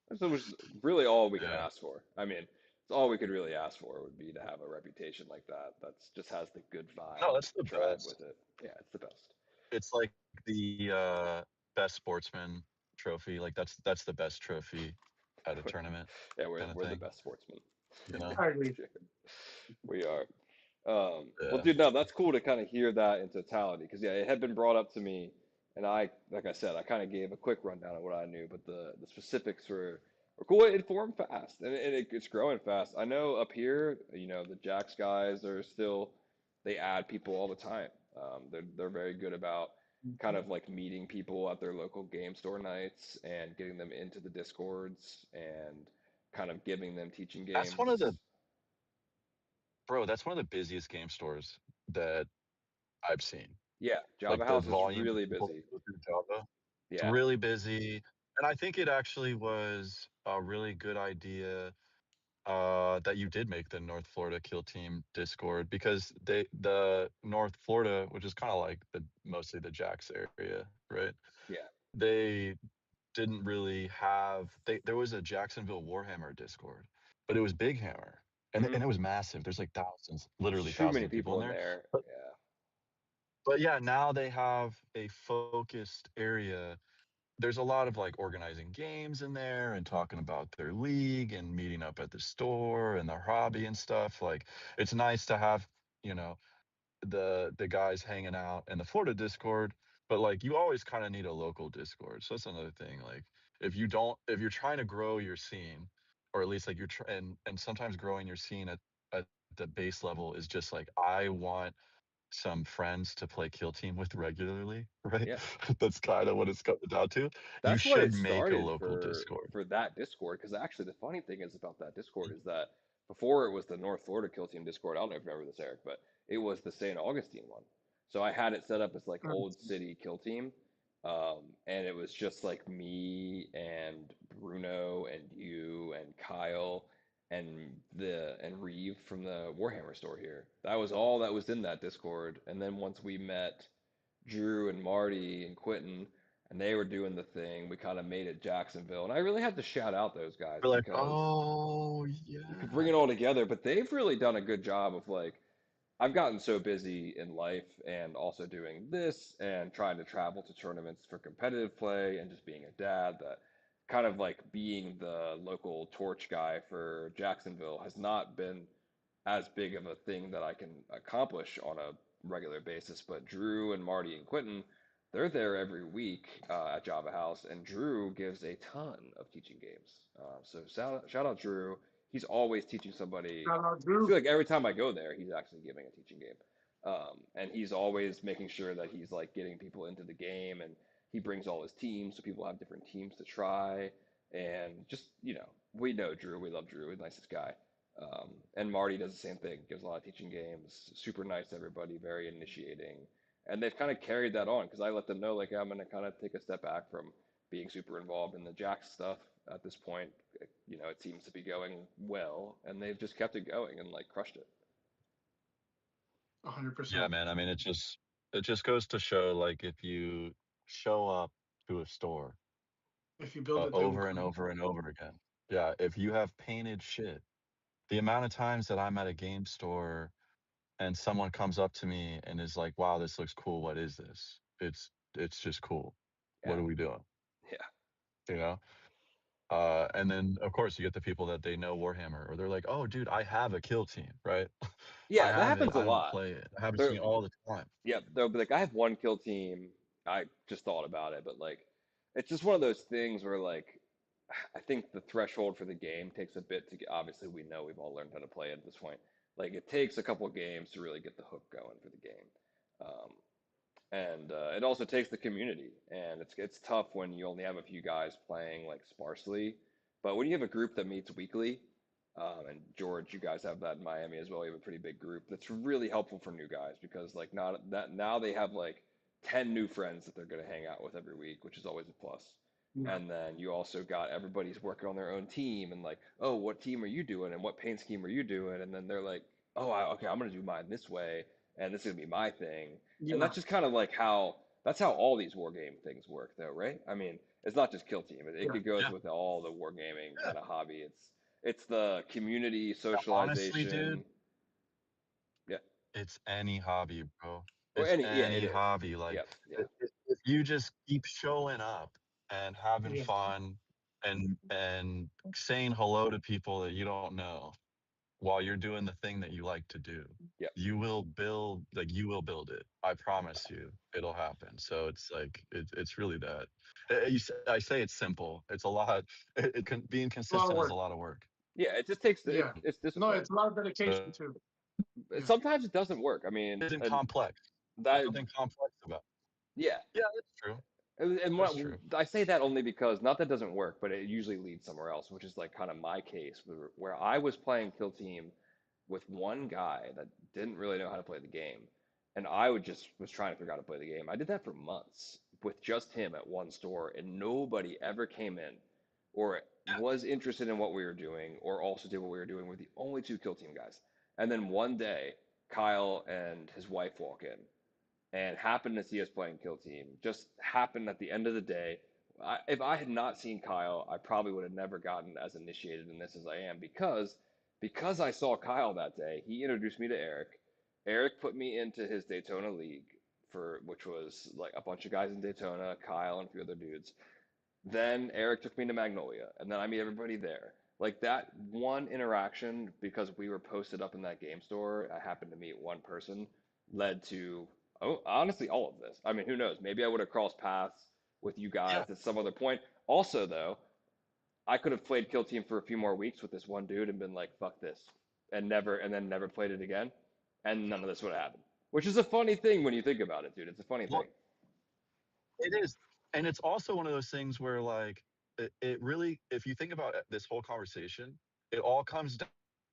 That's was really all we can Yeah. ask for. I mean, it's all we could really ask for would be to have a reputation like that. That's just has the good No, vibe that's the tribe best. with it. Yeah, it's the best. It's like the best sportsman trophy. Like that's the best trophy at a tournament Yeah, kind of we're the thing. best sportsmen You know? I for agree. sure. We are. Well, Yeah. dude, no, that's cool to kind of hear that in totality because yeah, it had been brought up to me, and like I said, I kind of gave a quick rundown of what I knew, but the specifics were cool. It formed fast, and it's growing fast. I know up here, the Jax guys are still they add people all the time. They're very good about kind Mhm. of like meeting people at their local game store nights and getting them into the discords and kind of giving them teaching That's one of the games. that's one of the busiest game stores that I've seen. Yeah, Java Like the House is volume of really people that busy. go through Java. It's Yeah, really busy. And I think it actually was a really good idea that you did make the North Florida Kill Team Discord because the North Florida, which is kind of like the mostly the Jax area, right? yeah. They didn't really have there was a Jacksonville Warhammer Discord, but it was Big Hammer. And Hmm. it was massive. There's like thousands, literally Too thousands many of people people in in there. there. But Yeah, but yeah, now they have a focused area. There's a lot of like organizing games in there and talking about their league and meeting up at the store and their hobby and stuff. Like it's nice to have, you know, the guys hanging out in the Florida Discord, but like you always kind of need a local Discord. So that's another thing. Like if you're trying to grow your scene, or at least like you're trying and sometimes growing your scene at the base level is just like I want some friends to play Kill Team with regularly, right? yeah. That's kind of what it's coming down to. You That's what should it make a started local Discord. for that Discord. Because actually, the funny thing is about that Discord is that before it was the North Florida Kill Team Discord. I don't know if you remember this, Eric, but it was the St. Augustine one. So I had it set up as like old city Kill Team, and it was just like me and Bruno and you and Kyle and Reeve from the Warhammer store here. That was all that was in that Discord. And then once we met Drew and Marty and Quentin, and they were doing the thing. We kind of made it Jacksonville, and I really had to shout out those guys We're like, because oh you could bring it yeah. all together. But they've really done a good job of like I've gotten so busy in life and also doing this and trying to travel to tournaments for competitive play and just being a dad that kind of like being the local torch guy for Jacksonville has not been as big of a thing that I can accomplish on a regular basis. But Drew and Marty and Quentin, they're there every week at Java House, and Drew gives a ton of teaching games. So shout out Drew. He's always teaching somebody. Shout out I feel Drew. like every time I go there, he's actually giving a teaching game. And he's always making sure that he's like getting people into the game and he brings all his teams so people have different teams to try. And just, we know Drew. We love Drew. He's the nicest guy. And Marty does the same thing, gives a lot of teaching games, super nice to everybody, very initiating. And they've kind of carried that on because I let them know, like, I'm going to kind of take a step back from being super involved in the Jack stuff at this point. You know, it seems to be going well, and they've just kept it going and like crushed it. 100%. Yeah, man. I mean, it just goes to show, like, if you show up to a store If you build a over and over and over again, yeah, if you have painted shit, the amount of times that I'm at a game store and someone comes up to me and is like, "Wow, this looks cool. What is this?" It's just cool. What Yeah. are we doing? Yeah. You know? And then of course you get the people that they know Warhammer, or they're like, "Oh, dude, I have a Kill Team, right? I Yeah, that have it. happens a I don't lot. play it. It happens to They're, me all the time." yeah, they'll be like, I have one kill team. I just thought about it, but like, it's just one of those things where like, I think the threshold for the game takes a bit to get. Obviously, we know we've all learned how to play it at this point. Like, it takes a couple of games to really get the hook going for the game. Um, and it also takes the community, and it's tough when you only have a few guys playing like sparsely. But when you have a group that meets weekly, and George, you guys have that in Miami as well. You have a pretty big group. That's really helpful for new guys because like not that now they have like 10 new friends that they're going to hang out with every week, which is always a plus. Yeah. And then you also got everybody's working on their own team and like, oh, what team are you doing and what paint scheme are you doing? And then they're like, oh, okay, I'm going to do mine this way, and this is going to be my thing. And Yeah. that's just kind of like how that's how all these war game things work, though, right? I mean, it's not just Kill Team. It Yeah. could go Yeah. with all the wargaming Yeah. kind of hobby. It's the community Honestly, dude, socialization. Yeah. it's any hobby, bro. Or It's any, yeah, it any is. hobby. Like, Yeah, yeah, if you just keep showing up and having Yeah. fun and saying hello to people that you don't know while you're doing the thing that you like to do, yeah. you will build it. I promise you, it'll happen. So it's like it's really that. I say it's simple. It's a lot. Being A lot of consistent is a work. lot of work. Yeah, it just takes Yeah. it's No, discipline. it's a lot of dedication But too. Yeah. Sometimes it doesn't work. I it mean, isn't and complex. There's that nothing complex about yeah. it. Yeah, that's true. And That's what true. I say that only because not that doesn't work, but it usually leads somewhere else, which is like kind of my case where I was playing Kill Team with one guy that didn't really know how to play the game, and I would just was trying to figure out how to play the game. I did that for months with just him at one store, and nobody ever came in or was interested in what we were doing or also did what we were doing. We're the only two Kill Team guys. And then one day, Kyle and his wife walk in and happened to see us playing Kill Team. Just happened at the end of the day. If I had not seen Kyle, I probably would have never gotten as initiated in this as I am because I saw Kyle that day. He introduced me to Eric. Eric put me into his Daytona league for which was like a bunch of guys in Daytona, Kyle and a few other dudes. Then Eric took me to Magnolia, and then I meet everybody there. Like that one interaction, because we were posted up in that game store, I happened to meet one person, led to, oh, honestly, all of this. I mean, who knows? Maybe I would have crossed paths with you Yeah. guys at some other point. Also, though, I could have played Kill Team for a few more weeks with this one dude and been like, fuck this, and then never played it again, and none of this would have happened. Which is a funny thing when you think about it, dude. It's a funny Well, thing. it is. And it's also one of those things where, like, it really, if you think about this whole conversation, it all comes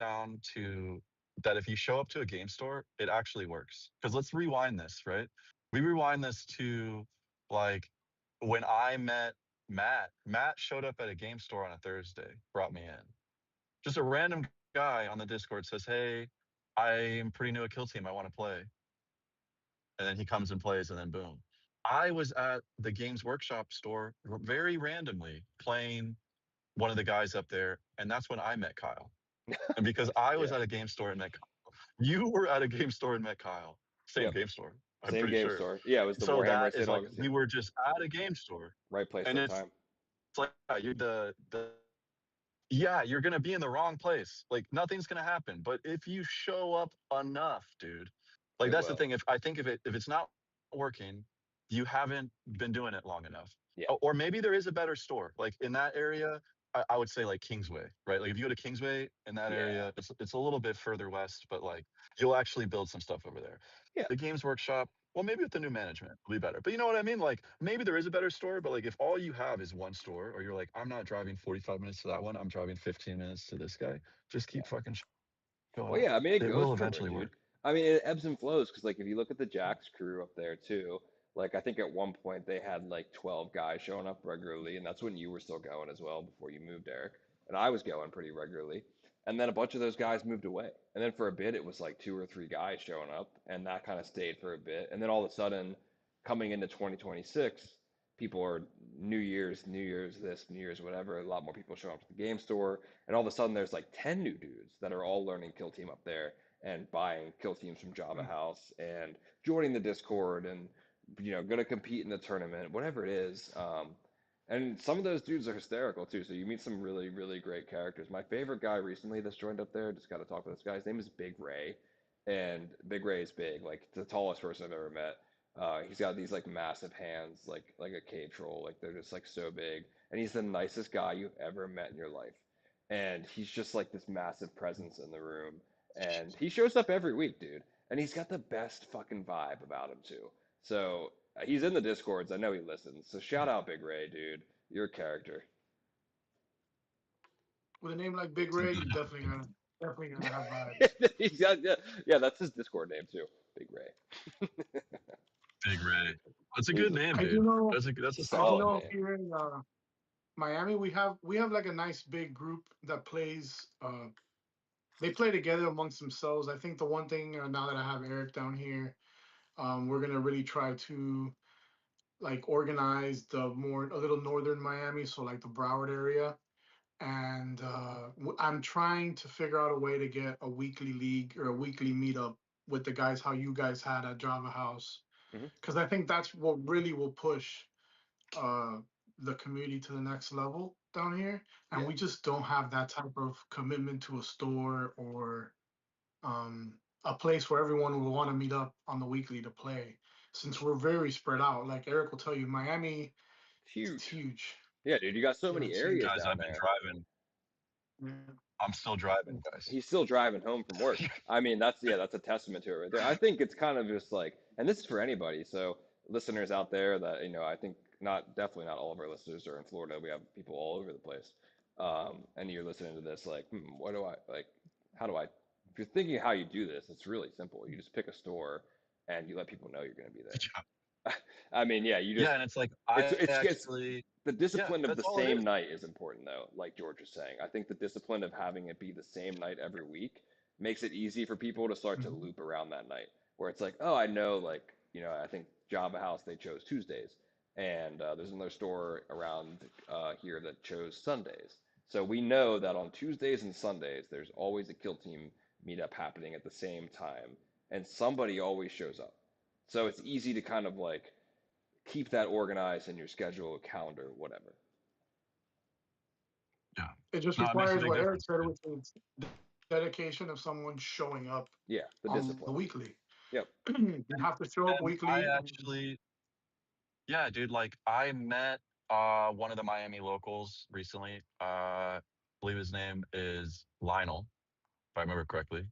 down to that if you show up to a game store, it actually works. Because let's rewind this, right? We rewind this to, like, when I met Matt. Matt showed up at a game store on a Thursday, brought me in. Just a random guy on the Discord says, "Hey, I'm pretty new at Kill Team. I want to play." And then he comes and plays, and then boom. I was at the Games Workshop store very randomly playing one of the guys up there, and that's when I met Kyle. And because I was Yeah. at a game store and met Kyle, you were at a game store and met Kyle. Same Yep. game store, I'm Same pretty game sure. store. Yeah, it was the So Warhammer that at St. is like Augustine. we were just at a game store, Right place, and right it's time. like you're yeah, you're gonna be in the wrong place. Like nothing's gonna happen. But if you show up enough, dude, like It that's the will. thing. If it's not working, you haven't been doing it long enough. Yeah. Or maybe there is a better store. Like in that area, I would say like Kingsway, right? Like if you go to Kingsway in that Yeah. area, it's a little bit further west, but like you'll actually build some stuff over there. Yeah. The Games Workshop, well, maybe with the new management, it'll be better. But you know what I mean? Like maybe there is a better store, but like if all you have is one store, or you're like, I'm not driving 45 minutes to that one, I'm driving 15 minutes to this guy, just Yeah. keep fucking showing Well, up. yeah. I mean, it It goes will from there, eventually dude. work. I mean, it ebbs and flows because, like, if you look at the Jax crew up there too, like, I think at one point they had like 12 guys showing up regularly, and that's when you were still going as well before you moved, Eric. And I was going pretty regularly. And then a bunch of those guys moved away. And then for a bit, it was like two or three guys showing up, and that kind of stayed for a bit. And then all of a sudden, coming into 2026, people are New Year's this, New Year's whatever, a lot more people showing up to the game store. And all of a sudden, there's like 10 new dudes that are all learning Kill Team up there and buying Kill Teams from Java House and joining the Discord and going to compete in the tournament, whatever it is. And some of those dudes are hysterical too. So you meet some really, really great characters. My favorite guy recently that's joined up there, just got to talk with this guy. His name is Big Ray, and Big Ray is big, like the tallest person I've ever met. He's got these like massive hands, like a cave troll, like they're just like so big, and he's the nicest guy you've ever met in your life. And he's just like this massive presence in the room, and he shows up every week, dude. And he's got the best fucking vibe about him too. So he's in the Discords. I know he listens. So shout out Big Ray, dude. You're a character. With a name like Big Ray, you definitely gonna have vibes. He's got, yeah, that's his Discord name too, Big Ray. Big Ray. That's a He's good name, I dude. do know. That's a I do solid know name. here in Miami, we have like a nice big group that plays. They play together amongst themselves. I think the one thing now that I have Eric down here, we're gonna really try to like organize a little northern Miami, so like the Broward area. And I'm trying to figure out a way to get a weekly league or a weekly meetup with the guys, how you guys had at Java House, Hmm. because I think that's what really will push uh, the community to the next level down here. And Yeah, we just don't have that type of commitment to a store or a place where everyone will want to meet up on the weekly to play. Since we're very spread out, like Eric will tell you, Miami, it's it's huge. huge. Yeah, dude, you got so Yeah, many it's huge. areas guys. down I've been there. driving. Yeah. I'm still driving, guys. He's still driving home from work. I mean, that's a testament to it right there. I think it's kind of just like, and this is for anybody. So listeners out there that I think definitely not all of our listeners are in Florida. We have people all over the place. And you're listening to this like, what do I like? How do I? If you're thinking how you do this, it's really simple. You just pick a store and you let people know you're going to be there. I mean, yeah, you Yeah, just and it's like it's the yeah, discipline of the that's all it same is. night is important though, like George was saying. I think the discipline of having it be the same night every week makes it easy for people to start to Mhm. loop around that night. Where it's like, oh, I know, like, I think Java House they chose Tuesdays, and there's another store around here that chose Sundays. So we know that on Tuesdays and Sundays there's always a Kill Team meetup happening at the same time, and somebody always shows up. So it's easy to kind of like keep that organized in your schedule, calendar, whatever. Yeah. It just No, it makes a requires big what Eric difference, said, man. which is dedication of someone showing up Yeah, the on the discipline. weekly. Yep. You have to show up And I weekly. actually, yeah, dude, like I met one of the Miami locals recently. I believe his name is Lionel, if I remember correctly.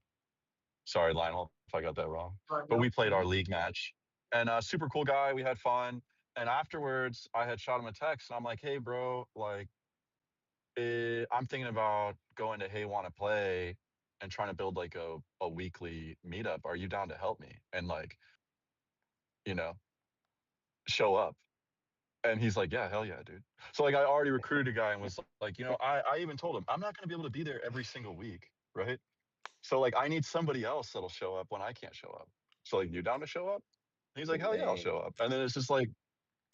Sorry, Lionel, if I got that wrong. Right, But yep. we played our Mhm. league match, and super cool guy. We had fun. And afterwards, I had shot him a text, and I'm like, "Hey, bro, like, I'm thinking about going to Hey Wanna Play and trying to build like a weekly meetup. Are you down to help me and like, you know, show up?" And he's like, "Yeah, hell yeah, dude." So like, I already recruited a guy and was like, I even told him I'm not going to be able to be there every single week, right? So like, I need somebody else that'll show up when I can't show up. So like, you down to show up? And he's The like, "Hell yeah, I'll name. show up." And then it's just like,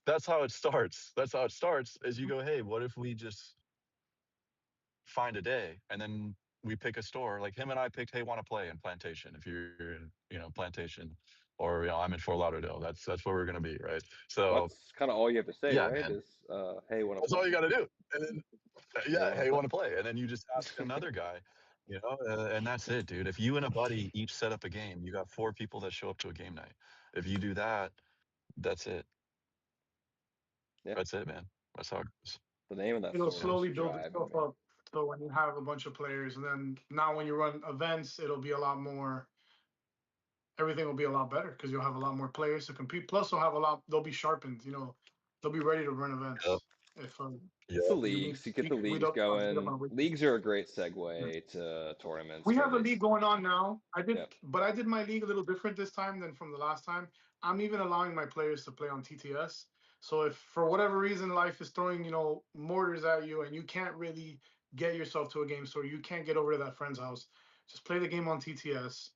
that's how it starts. That's how it starts. Is you go, "Hey, what if we just find a day and then we pick a store?" Like him and I picked Hey Wanna Play in Plantation. If you're in, Plantation, or I'm in Fort Lauderdale, that's where we're gonna be, right? Well, So that's kind of all you have to say, yeah, right? man, Is hey, want to that's play? all you got to do. And then Hey, yeah, want to hey, play? wanna play? And then you just ask another guy, and that's it, dude. If you and a buddy each set up a game, you got 4 people that show up to a game night. If you do that, that's it. Yeah. That's it, man. That's how it goes. The name of that It'll store is slowly build driving itself me. up. So when you have a bunch of players, and then now when you run events, it'll be a lot more. Everything will be a lot better because you'll have a lot more players to compete. Plus, they'll have a lot. They'll be sharpened. They'll be ready to run Yep. events. If It's the Yeah. you leagues. mean You get the we leagues don't meet up on a going. weekend. Leagues are a great Yeah. segue to tournaments, We have a tournaments. league going on now. Yeah. But I did my league a little different this time than from the last time. I'm even allowing my players to play on TTS. So if for whatever reason life is throwing, mortars at you and you can't really get yourself to a game store, you can't get over to that friend's house, just play the game on TTS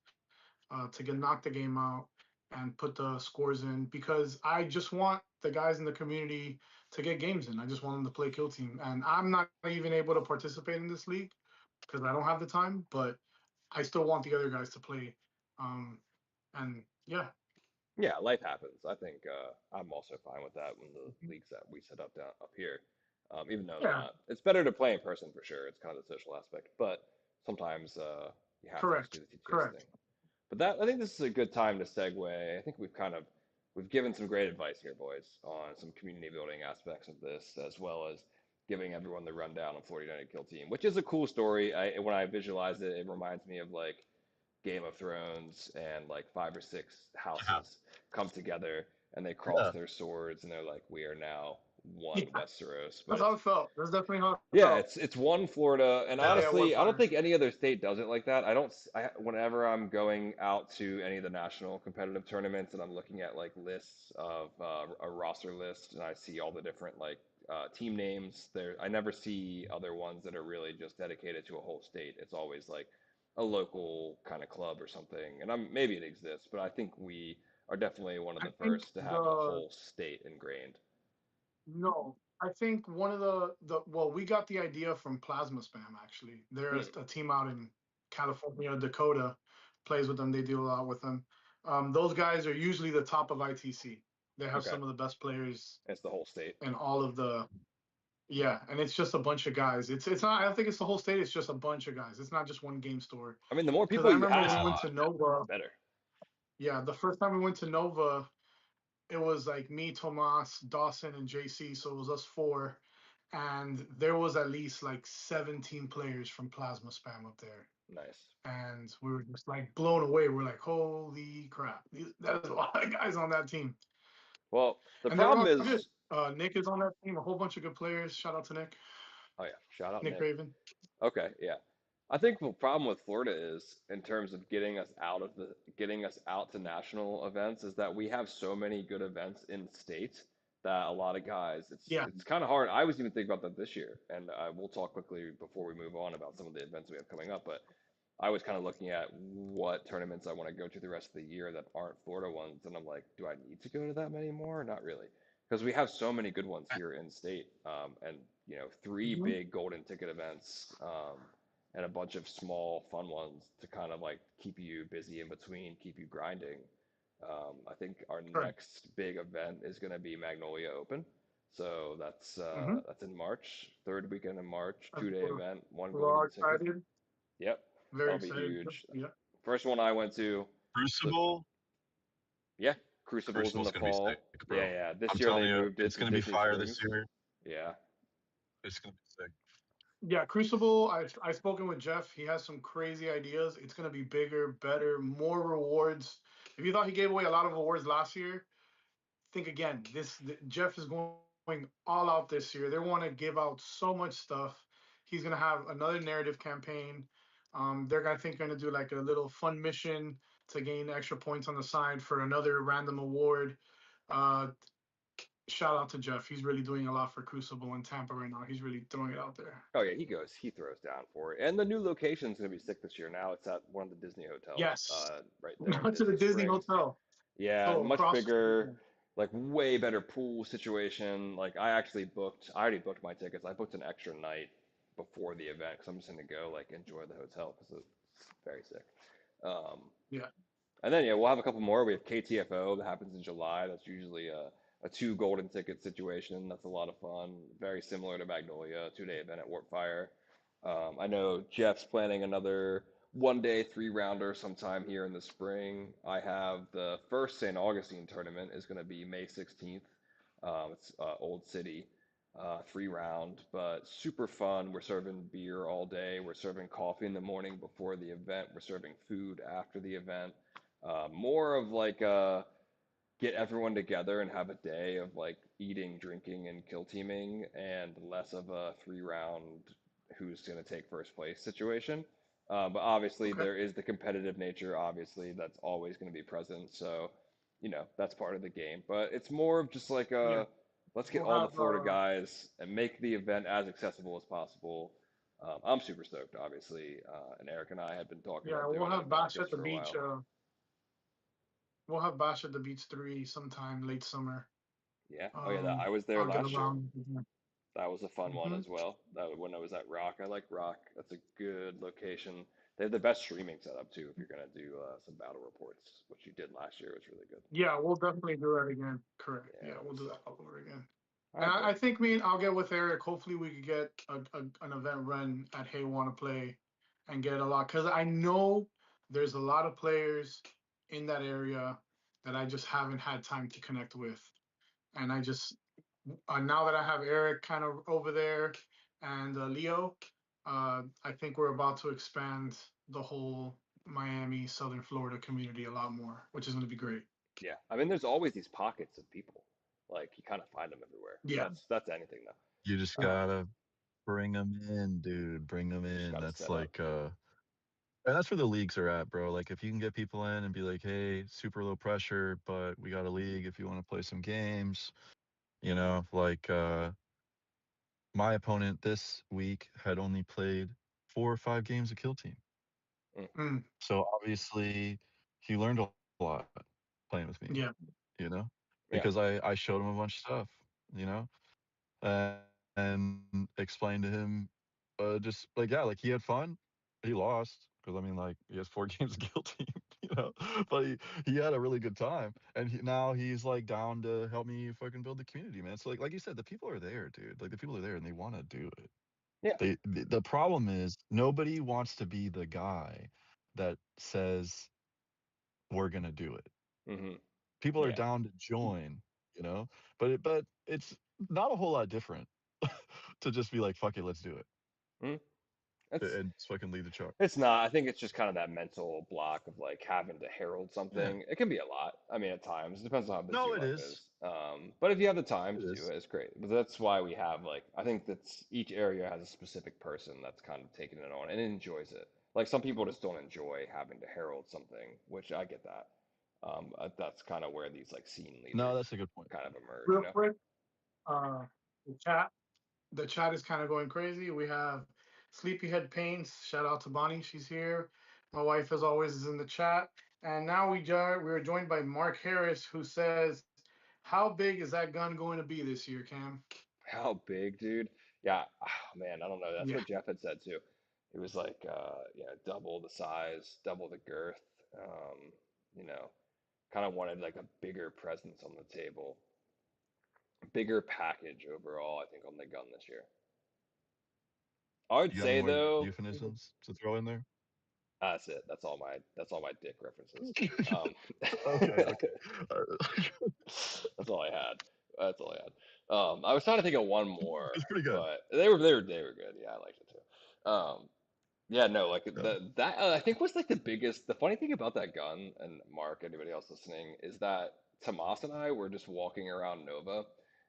to knock the game out and put the scores in because I just want the guys in the community to get games in. I just want them to play Kill Team, and I'm not even able to participate in this league because I don't have the time. But I still want the other guys to play. And yeah. Yeah, life happens. I think I'm also fine with that when the leagues that we set up down up here, even though they're Yeah, not. It's better to play in person for sure. It's kind of the social aspect, but sometimes you have to just do correct, the TTS thing. correct. But that I think this is a good time to segue. I think we've given some great advice here, boys, on some community building aspects of this, as well as giving everyone the rundown on Florida United Kill Team, which is a cool story. When I visualize it, it reminds me of like Game of Thrones and like five or six Yeah. houses come together and they cross Yeah. their swords and they're like, we are now one Yeah, Westeros. But that's how it's it felt. That's definitely how it yeah, felt. it's one Florida, and Yeah, honestly, I don't Warpfire. think any other state does it like that. I don't. Whenever I'm going out to any of the national competitive tournaments, and I'm looking at like lists of a roster list, and I see all the different like team names. I never see other ones that are really just dedicated to a whole state. It's always like a local kind of club or something. And maybe it exists, but I think we are definitely one of I the think first to have the the whole state ingrained. No, I think one of the well, we got the idea from Plasma Spam actually. They're Hmm, a team out in California, Dakota, plays with them. They deal a lot with them. Those guys are usually the top of ITC. They have okay, some of the best players it's the whole state. in all of the yeah, and it's just a bunch of guys. It's not. I don't think it's the whole state. It's just a bunch of guys. It's not just one game store. I mean, the more Because people I you remember when we have, went to Nova. the better. Yeah, the first time we went to Nova, it was like me, Tomas, Dawson, and JC. So it was us four, and there was at least like 17 players from Plasma Spam up there, Nice. and we were just like blown away. We're like, holy crap, that's a lot of guys on that team, Well, the and they're problem all good. is, Nick is on that team, a whole bunch of good players. Shout out to Nick, oh yeah, shout out Nick Nick. Raven. Okay, yeah. I think the problem with Florida is in terms of getting us out to national events is that we have so many good events in state that a lot of guys Yeah. it's kind of hard. I was even thinking about that this year, and we'll talk quickly before we move on about some of the events we have coming up. But I was kind of looking at what tournaments I want to go to the rest of the year that aren't Florida ones, and I'm like, do I need to go to that many more? Not really, because we have so many good ones here in state, and three Mhm. big golden ticket events, and a bunch of small fun ones to kind of like keep you busy in between, keep you grinding. I think our Correct. next big event is going to be Magnolia Open. So Mm-hmm. that's in March, third weekend in March, 2 day We're, event, one we're all golden ticket. excited, Yep, very that'll be excited. huge. Yeah. First one I went to, the Crucible. yeah, Crucibles in Crucible's the gonna be sick, fall. bro. Yeah, yeah. I'm This year they telling you, moved it it's to gonna be Disney fire this Springs. year. Yeah. It's gonna be sick. Yeah, Crucible. I've spoken with Jeff. He has some crazy ideas. It's gonna be bigger, better, more rewards. If you thought he gave away a lot of awards last year, think again. Jeff is going all out this year. They want to give out so much stuff. He's gonna have another narrative campaign. They're gonna do like a little fun mission to gain extra points on the side for another random award. Uh, Shout out to Jeff. He's really doing a lot for Crucible in Tampa right now. He's really throwing it out there. Oh yeah, he throws down for it. And the new location's gonna be sick this year. Now it's at one of the Disney hotels, Yes. right We there in went to the Disney Disney Springs. Hotel. Yeah, So much across the street. bigger, like way better pool situation. Like I already booked my tickets. I booked an extra night before the event because I'm just gonna go like enjoy the hotel because it's very sick. Um, Yeah. and then yeah, we'll have a couple more. We have KTFO that happens in July. That's usually a two golden ticket situation. That's a lot of fun. Very similar to Magnolia, 2 day event at Warpfire. I know Jeff's planning another 1 day 3 rounder sometime here in the spring. I have the first St. Augustine tournament is going to be May 16th. It's Old City, 3 round, but super fun. We're serving beer all day. We're serving coffee in the morning before the event. We're serving food after the event. More of like get everyone together and have a day of like eating, drinking, and kill teaming, and less of a 3 round who's going to take first place situation. But obviously, Okay. there is the competitive nature. Obviously, that's always going to be present. So, that's part of the game. But it's more of just like Yeah. let's get We'll all the have Florida guys and make the event as accessible as possible. I'm super stoked, obviously, and Eric and I had been talking yeah, about we'll doing an have event like Bash at this the for a beach. while. We'll have Bash at the Beach 3 sometime late summer. Yeah. Oh yeah, I was there I'll get last year. around. That was a fun one Mm-hmm. as well. That when I was at Rock, I like Rock. That's a good location. They have the best streaming setup too. If you're gonna do some battle reports, which you did last year, was really good. Yeah, we'll definitely do that again. Correct. Yeah, Yeah, it we'll was. do that all over again. All And right, I bro. think I'll get with Eric. Hopefully, we could get an event run at Hey Wanna Play and get a lot. Because I know there's a lot of players in that area that I just haven't had time to connect with. And I just, now that I have Eric kind of over there and Leo, I think we're about to expand the whole Miami, Southern Florida community a lot more, which is going to be great. Yeah, I mean, there's always these pockets of people. Like you kind of find them everywhere. Yeah. That's anything though. You just Yeah. gotta bring them in, dude. Bring them Just in. gotta That's set up. like and that's where the leagues are at, bro. Like if you can get people in and be like, hey, super low pressure, but we got a league if you want to play some games, like my opponent this week had only played 4 or 5 games of Kill Team. Mm. Mm, So obviously he learned a lot playing with me, yeah. Yeah. because I showed him a bunch of stuff, you know, and explained to him, just like, yeah, like he had fun. He lost because I mean, like he has 4 games of Kill Team, but he had a really good time, and now he's like down to help me fucking build the community, man. So like you said, the people are there, dude. Like the people are there and they want to do it. Yeah. The problem is nobody wants to be the guy that says we're gonna do it. Hmm. People are Yeah. down to join, but it's not a whole lot different to just be like, fuck it, let's do it, Mm. It's and just fucking lead the charge. It's not. I think it's just kind of that mental block of like having to herald Yeah. something. It can be a lot. I mean, at times, it depends on how busy No, your it life is. is. But if you have the time It to do is. it, it's great. But that's why we have like, I think that's each area has a specific person that's kind of taking it on and enjoys it. Like some people just don't enjoy having to herald something, which I get that. That's kind of where these like scene No, leaders that's a good point. kind of emerge, Real quick, uh, the chat the chat is kind of going crazy. We have Sleepyhead Paints. Shout out to Bonnie. She's here. My wife, as always, is in the chat. And now we're joined by Mark Harris, who says, "How big is that gun going to be this year, Cam?" How big, dude? Yeah, man, I don't know. That's Yeah. what Jeff had said too. It was like, yeah, double the size, double the girth. Um, you know, kind of wanted like a bigger presence on the table, bigger package overall, I think, on the gun this year. I would You got any say more though, euphemisms to throw in there? that's it. That's all my dick references. Um, Okay, okay. that's all I had. That's all I had. I was trying to think of one more, It's pretty good. but they were good. Yeah, I liked it too. Yeah, no, like Yeah. that I think was like the biggest. The funny thing about that gun, and Mark, anybody else listening, is that Tomas and I were just walking around Nova,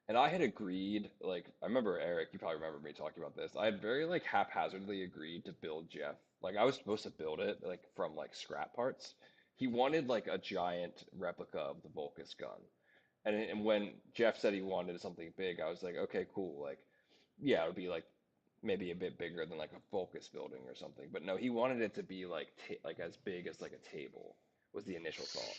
and I had agreed. Like I remember Eric, you probably remember me talking about this. I had very like haphazardly agreed to build Jeff. Like I was supposed to build it like from like scrap parts. He wanted like a giant replica of the Volkus gun, and when Jeff said he wanted something big, I was like, okay, cool. Like yeah, it would be like maybe a bit bigger than like a Focus building or something. But no, he wanted it to be like like as big as like a table was the initial thought.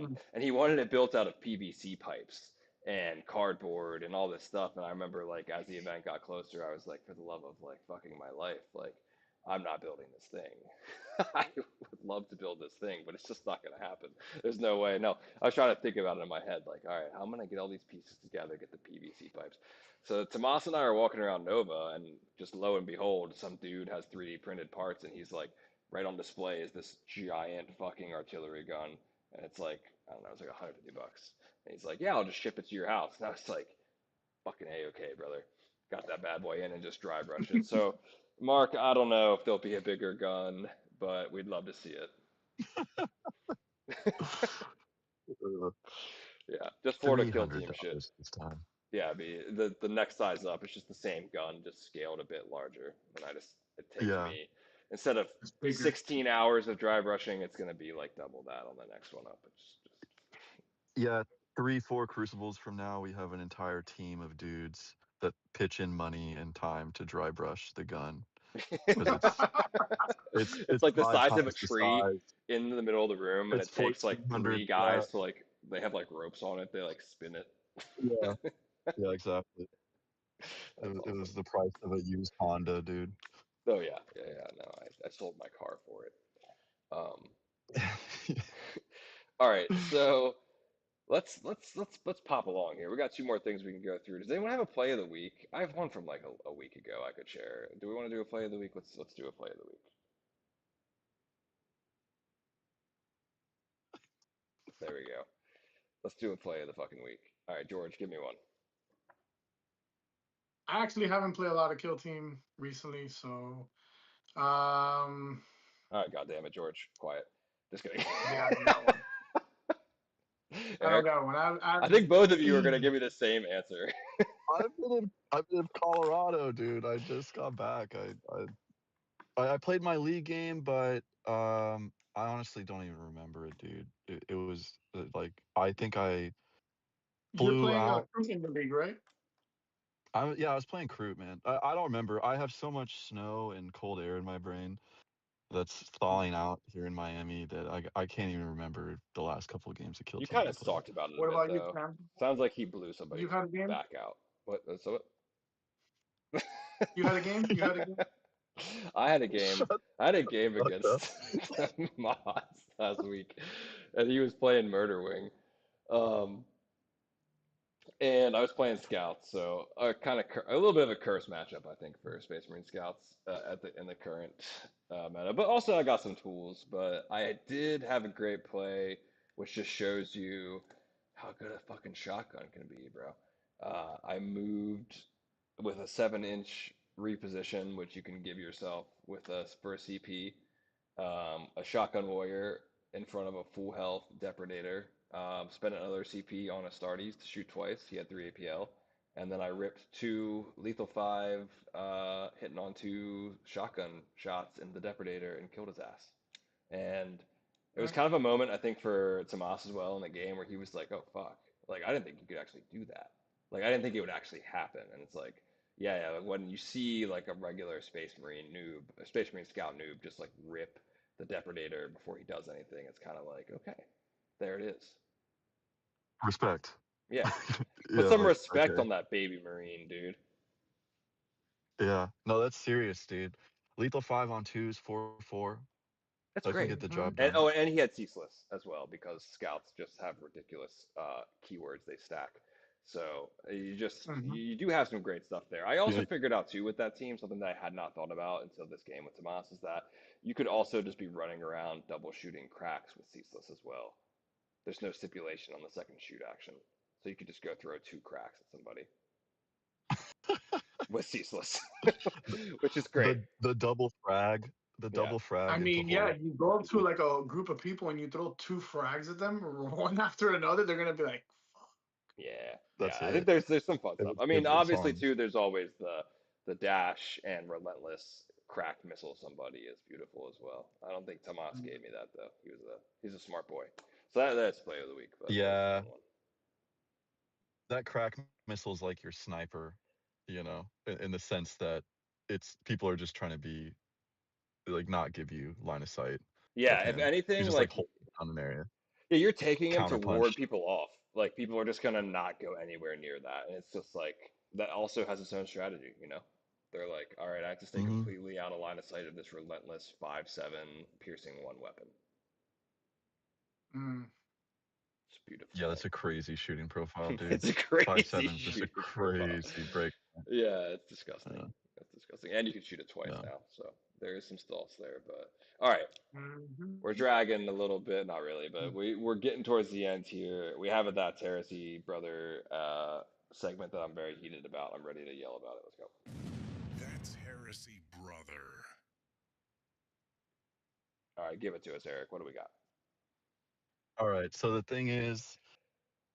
Mm. And he wanted it built out of PVC pipes and cardboard and all this stuff. And I remember like as the event got closer, I was like, for the love of like fucking my life, like I'm not building this thing. I would love to build this thing, but it's just not going to happen. There's no way. No, I was trying to think about it in my head, like, all right, how am I going to get all these pieces together, get the PVC pipes? So Tomas and I are walking around Nova, and just lo and behold, some dude has 3D printed parts, and he's like, right on display is this giant fucking artillery gun, and it's like, I don't know, it's like $150. And he's like, yeah, I'll just ship it to your house. And I was like, fucking A-okay, brother. Got that bad boy in and just dry brushed it. So, Mark, I don't know if there'll be a bigger gun, but we'd love to see it. Uh, Yeah, just Florida Kill Team $300 shit. this time. Yeah, the next size up. It's just the same gun, just scaled a bit larger. And it takes me, instead of It's bigger. 16 hours of drive rushing, it's gonna be like double that on the next one up. It's just Yeah, 3-4 crucibles from now, we have an entire team of dudes that pitch in money and time to dry brush the gun because it's like the 5 size of a times the tree size. in the middle of the room, and It's it takes like 1,400. 3 guys to like they have like ropes on it. They like spin it. Yeah, yeah, exactly. That's It awesome. was the price of a used Honda, dude. Oh yeah. No, I sold my car for it. All right, so let's pop along here. We got 2 more things we can go through. Does anyone have a play of the week? I have one from like a week ago I could share. Do we want to do a play of the week? Let's do a play of the week. There we go. Let's do a play of the fucking week. All right, George, give me one. I actually haven't played a lot of Kill Team recently, so All right, goddamn it, George, quiet. Just kidding. yeah, I got one. I don't Eric, got one. I think both of you are gonna give me the same answer. I've been in Colorado, dude. I just got back. I played my league game, but I honestly don't even remember it, dude. It was like I think I You're flew playing out. Cruise in the league, right? I was playing Crute, man. I don't remember. I have so much snow and cold air in my brain that's thawing out here in Miami that I can't even remember the last couple of games of Kill You Team kind I of played. talked about it a What bit about you, though. Sam? Sounds like he blew somebody's You've had a game? back out. What? So what? You had a game? You had a game? I had a game. Shut I had a game up. against Moz last week, and he was playing Murder Wing. Um, and I was playing Scouts, so a little bit of a curse matchup, I think, for Space Marine Scouts in the current meta. But also, I got some tools. But I did have a great play, which just shows you how good a fucking shotgun can be, bro. I moved with a 7-inch reposition, which you can give yourself with for a CP, a shotgun warrior in front of a full health depredator. Spent another CP on Astartes to shoot twice. He had 3 APL. And then I ripped 2 lethal 5, hitting on 2 shotgun shots in the depredator and killed his ass. And it was Right. kind of a moment, I think, for Tomas as well in the game where he was like, oh, fuck. Like, I didn't think you could actually do that. Like, I didn't think it would actually happen. And it's like, yeah, like when you see like a regular Space Marine noob, a Space Marine Scout noob just like rip the Depredator before he does anything, it's kind of like, okay, there it is. Respect. Yeah. Yeah, Put some like, respect okay. on that baby Marine, dude. Yeah. No, that's serious, dude. Lethal 5 on 2s, 4-4. That's I can great. get the Mhm. job And done. and he had ceaseless as well because scouts just have ridiculous keywords they stack. So Mhm. you do have some great stuff there. I also Yeah. figured out too with that team something that I had not thought about until this game with Tomas is that you could also just be running around double shooting cracks with ceaseless as well. There's no stipulation on the second shoot action, so you could just go throw 2 cracks at somebody with ceaseless, which is great. The double frag, Yeah. I into mean, yeah, hole. you go up to like a group of people and you throw 2 frags at them, one after another, they're gonna be like, fuck. Yeah. That's I think it. there's some fun stuff. I mean, It's obviously fun. too, there's always the dash and relentless cracked missile. Somebody is beautiful as well. I don't think Tomas gave me that though. He's a smart boy. So that's play of the week, but that was a Yeah, fun one. that crack missile is like your sniper, in the sense that people are just trying to be like not give you line of sight of Yeah, if him. He's anything, just like like holding down an area, yeah, you're taking him to ward counterpunch. people off. Like people are just gonna not go anywhere near that, and it's just like that also has its own strategy. They're like, all right, I have to stay Hmm. completely out of line of sight of this relentless 5/7 piercing 1 weapon. Mm. It's a beautiful Yeah, thing. that's a crazy shooting profile, dude. It's a crazy 5.7 is just a shooting profile. crazy break. Yeah, it's disgusting. Yeah, It's disgusting, and you can shoot it twice yeah. now, so there is some stalls there. But all right, Mhm. we're dragging a little bit, not really, but we're getting towards the end here. We have that Heresy brother segment that I'm very heated about. I'm ready to yell about it. Let's go. That's Heresy, brother. All right, give it to us, Eric. What do we got? All right. So the thing is,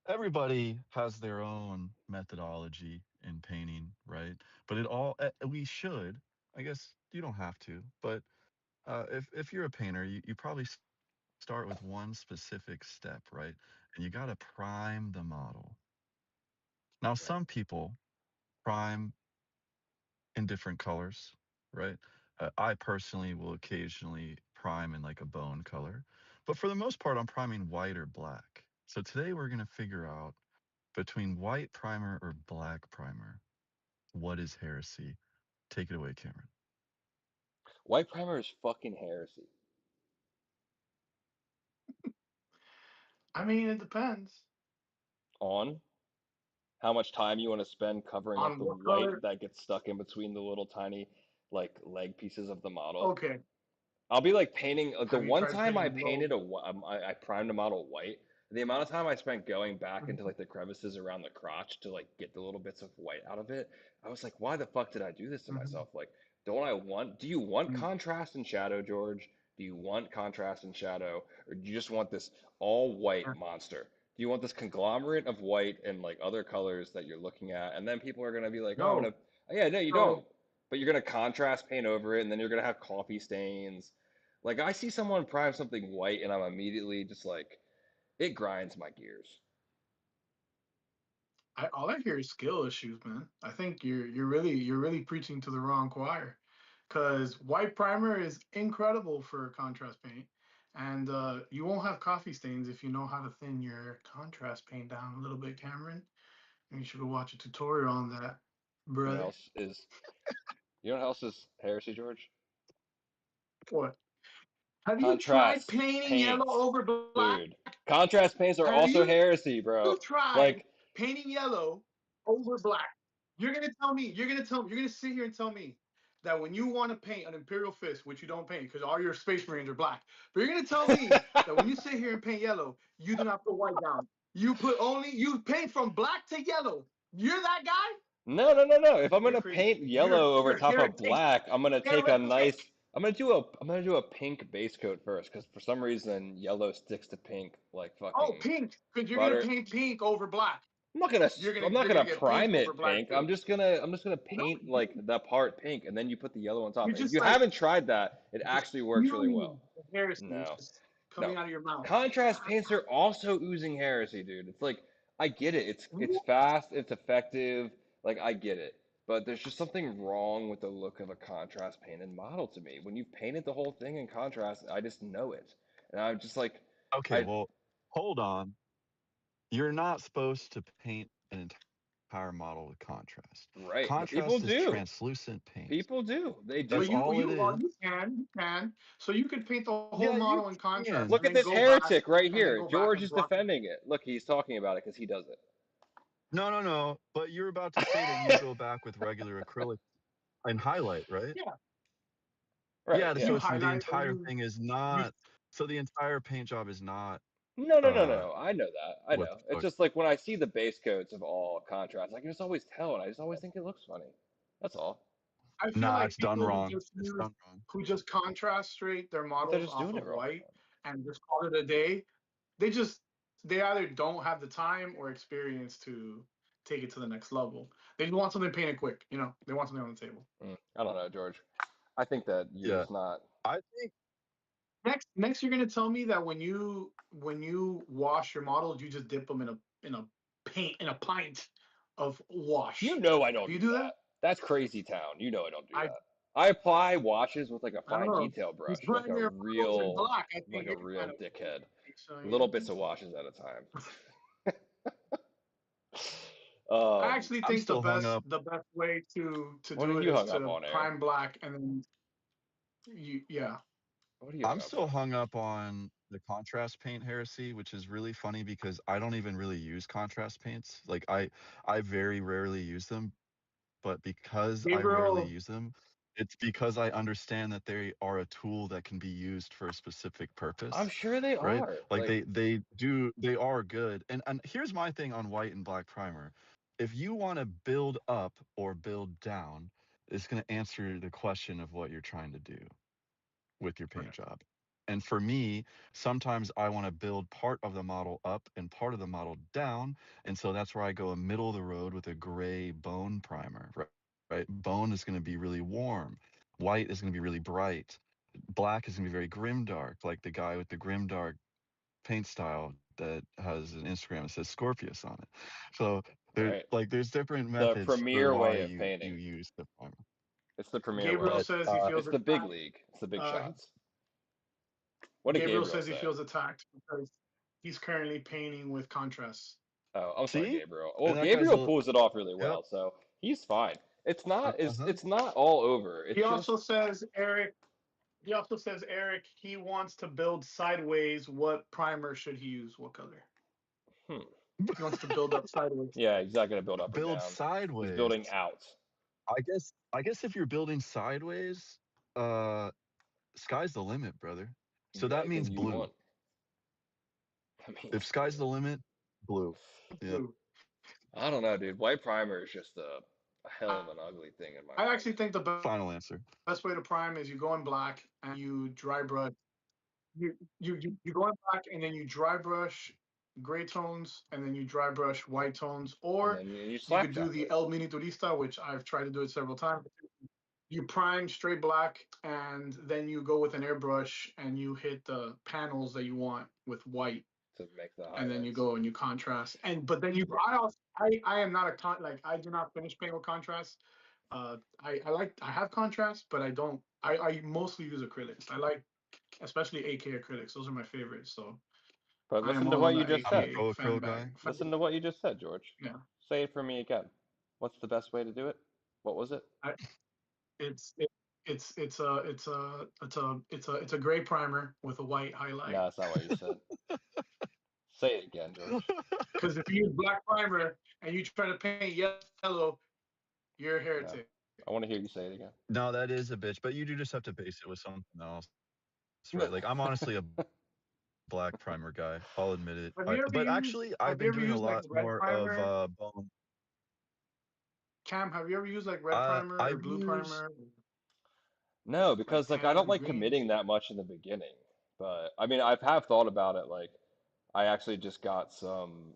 everybody has their own methodology in painting, right? But we should. I guess you don't have to, but if you're a painter, you probably start with one specific step, right? And you got to prime the model. Now, some people prime in different colors, right? I personally will occasionally prime in like a bone color, but for the most part, I'm priming white or black. So today we're going to figure out between white primer or black primer, what is heresy? Take it away, Cameron. White primer is fucking heresy. I mean, it depends On how much time you want to spend covering up on the what white color. that gets stuck in between the little tiny like leg pieces of the model. Okay. I'll be like painting the Have you one tried time I painting low? painted I primed a model white. The amount of time I spent going back into Mhm. like the crevices around the crotch to like get the little bits of white out of it, I was like, why the fuck did I do this to Mhm. myself? Like, do you want Mhm. contrast and shadow, George? Do you want contrast and shadow, or do you just want this all white monster? Do you want this conglomerate of white and like other colors that you're looking at? And then people are gonna be like, oh, I'm No. gonna, yeah, no, you So don't. But you're gonna contrast paint over it, and then you're gonna have coffee stains. Like I see someone prime something white, and I'm immediately just like, it grinds my gears. all I hear is skill issues, man. I think you're really preaching to the wrong choir, because white primer is incredible for contrast paint, and you won't have coffee stains if you know how to thin your contrast paint down a little bit, Cameron. And you should go watch a tutorial on that, You know what brother. else is? You know what else is heresy, George? What? Have you tried Contrast painting yellow paints, over black? dude. Contrast paints are Have also you heresy, bro. tried Like, painting yellow over black? You're gonna sit here and tell me that when you want to paint an Imperial Fist, which you don't paint because all your Space Marines are black, but you're gonna tell me that when you sit here and paint yellow, you do not put white down. You paint from black to yellow. You're that guy? no. If I'm You're gonna crazy. paint yellow over You're a top of heretic. black, I'm gonna take a Heretic. nice. I'm gonna do a pink base coat first, because for some reason yellow sticks to pink like Oh, fucking pink, because you're gonna butter. paint pink over black. I'm not You're gonna gonna get pink prime over it black pink. I'm too. just gonna No, paint like the part pink, and then you put the yellow on top. you're If just you like haven't tried that, it just actually works really spewing well. the heresy. It's No, just no. coming out of your mouth. Contrast paints are also oozing heresy, dude. It's like I get it. It's fast, it's effective. Like I get it. But there's just something wrong with the look of a contrast painted model to me. When you've painted the whole thing in contrast, I just know it. And I'm just like Okay, I well, hold on. You're not supposed to paint an entire model with contrast. right, but people Contrast is do. translucent paint. People do. They But That's do. all it is. you can. So you could paint the whole Yeah, you model in contrast can. and Look at then this go back heretic right and then here. go back George and is block it. defending it. Look, he's talking about it because he does it. No. But you're about to say that you go back with regular acrylic and highlight, right? Yeah. Right, Yeah, yeah. so You it's the highlight and entire thing is you not so the entire paint job is not uh No. I know that. I what the know. It's fuck. just like when I see the base coats of all contrasts, I can just always tell, and I just always think it looks funny. That's all. I feel Nah, like it's done people wrong. It's done wrong. who just contrast straight their But they're models just off doing it of wrong. white and just call it a day, they just they either don't have the time or experience to take it to the next level. They just want something painted quick, they want something on the table. I don't know, George. I think that you're Yeah. just not. I think Next, you're gonna tell me that when you wash your models, you just dip them in a pint of You wash. know I Do don't you do do that? that. That's crazy town. You know I don't do I that. I apply washes with like a I don't fine know. detail You brush, prime your models in black. I think like a you're real kind of dickhead. so Little bits of washes at a time. I actually I'm think the still hung best up. the best way to What are do it you is hung up to on, Aaron? prime black and then yeah. What are you I'm hung up still on? hung up on the contrast paint heresy, which is really funny because I don't even really use contrast paints. Like I very rarely use them, but because I rarely Gabriel, use them, it's because I understand that they are a tool that can be used for a specific I'm purpose, sure they right? are. Like Like, they are good. And here's my thing on white and black primer. If you want to build up or build down, it's going to answer the question of what you're trying to do with your paint okay. job. And for me, sometimes I want to build part of the model up and part of the model down. And so that's where I go a middle of the road with a gray bone primer, right? Bone is going to be really warm. White is going to be really bright. Black is going to be very grimdark, like the guy with the grimdark paint style that has an Instagram that says Scorpius on it. So Right. there's different The methods for premier why way of you painting. use the primer. It's the premier Gabriel way. But says he feels It's the big attacked. league. It's the big Uh, shots. What did Gabriel Gabriel says he say? feels attacked because he's currently painting with contrast. Oh, I'm sorry, see, Gabriel. Well, and that guy's Gabriel pulls it off really yep. well, so he's fine. It's not Uh-huh. it's not all over. It's He also just says Eric. He also says Eric. He wants to build sideways. What primer should he use? What color? He wants to build up sideways. yeah, he's not gonna build up or Build down. He's sideways. building out. I guess if you're building sideways, sky's the limit, brother. So that means Anything you blue. want. I mean, If sky's the limit, blue. Yep. Blue. I don't know, dude. White primer is just a hell of an ugly thing in my I mind. actually think the Final answer. best way to prime is you go in black and you dry brush. You go in black and then you dry brush gray tones and then you dry brush white tones, or And then you you slap could do chop the it. El Mini Turista, which I've tried to do it several times. You prime straight black and then you go with an airbrush and you hit the panels that you want with white, to make the highlights. and then you go and you contrast. But then I am not I do not finish paint with contrast. I have contrast, but I mostly use acrylics. I like especially AK acrylics. Those are my favorites. So But I am listen to all what on you the just I'm a said. pro AK fan acrylic guy. bag. Listen to what you just said, George. Yeah, Say it for me again. What's the best way to do it? What was it? it's a gray primer with a white highlight. No, that's not what you said. Say it again, George. Because if you use black primer and you try to paint yellow, you're a heretic. I want to hear you say it again. No, that is a bitch, but you do just have to base it with something else, right? Like I'm honestly a black primer guy. I'll admit it. But actually, I've been doing a lot more of bone. Cam, have you ever used like red primer or I've blue used primer? No, because like I don't tan, like green? committing that much in the beginning. But I mean, I have thought about it. Like, I actually just got some.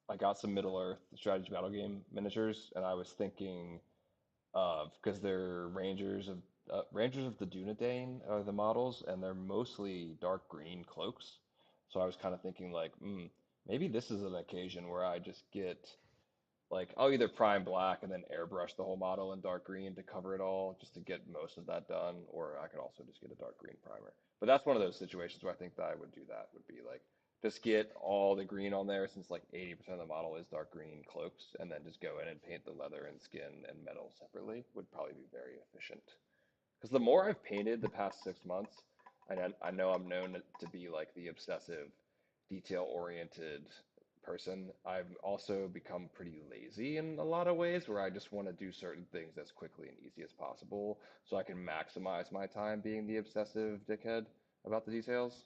I got some Middle Earth strategy battle game miniatures, and I was thinking of because they're Rangers of the Dunedain are the models, and they're mostly dark green cloaks. So I was kind of thinking like, maybe this is an occasion where I just get like I'll either prime black and then airbrush the whole model in dark green to cover it all, just to get most of that done, or I could also just get a dark green primer. But that's one of those situations where I think that I would do that would be like just get all the green on there since like 80% of the model is dark green cloaks, and then just go in and paint the leather and skin and metal separately would probably be very efficient. Because the more I've painted the past 6 months, I know I'm known to be like the obsessive, detail-oriented person. I've also become pretty lazy in a lot of ways where I just want to do certain things as quickly and easy as possible so I can maximize my time being the obsessive dickhead about the details.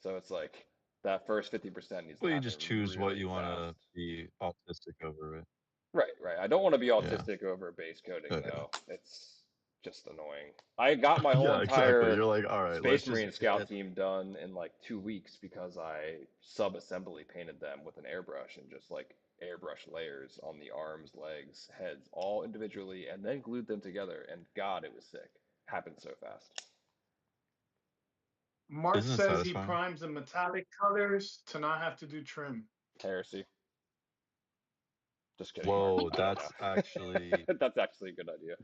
So it's like that first 50% needs to well, you happen just choose what really you want to fast. be autistic over it. Right. I don't want to be Yeah. autistic over base coding Yeah. though. It's just annoying. I got my whole Yeah, exactly. entire You're like, all right, Space let's just Marine Scout get. team done in like 2 weeks because I sub-assembly painted them with an airbrush and just like airbrush layers on the arms, legs, heads, all individually, and then glued them together. And God, it was sick. Happened so fast. Mark Isn't it says he satisfying? primes in metallic colors to not have to do trim. Heresy. Just kidding, Mark. Whoa, I don't that's know. actually That's actually a good idea.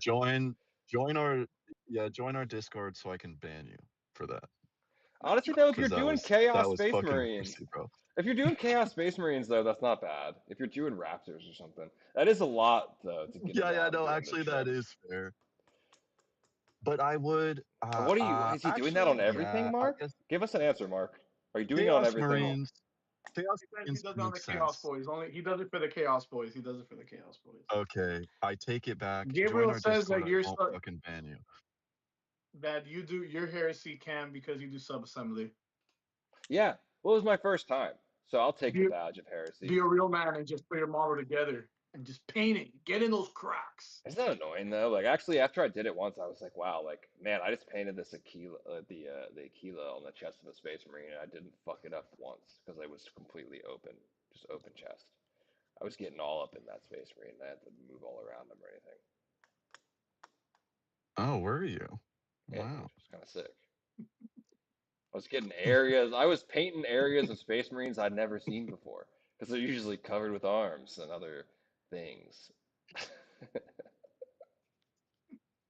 join our Discord so I can ban you for that. Honestly, though, if you're Because doing that Chaos was Space fucking Marines, mercy, bro. if you're doing Chaos Space Marines, though, that's not bad. If you're doing Raptors or something, that is a lot, though, to get Yeah, around no, doing the actually that trim. is fair. But I would What are you? Is he doing that on actually, everything, yeah, I Mark? guess Give us an answer, Mark. Are you doing it on Chaos everything? Marines Chaos He says he Marines does it on the makes Chaos sense. Boys. He does it for the Chaos Boys. He does it for the Chaos Boys. Okay, I take it back. Join Gabriel our says Discord. that I won't fucking ban you. that you do your heresy Cam because you do sub-assembly. Yeah. Well, it was my first time, so I'll take the Be, badge of heresy. be a real man and just put your model together and just paint it. Get in those cracks. Isn't that annoying though? Like actually, after I did it once, I was like, wow, like man, I just painted this Aquila, the Aquila on the chest of a Space Marine, and I didn't fuck it up once because it was completely open, just open chest. I was getting all up in that Space Marine. I had to move all around them or anything. Oh, were you? Yeah, Wow. dude, it was kind of sick. I was getting areas. I was painting areas of Space Marines I'd never seen before because they're usually covered with arms and other things.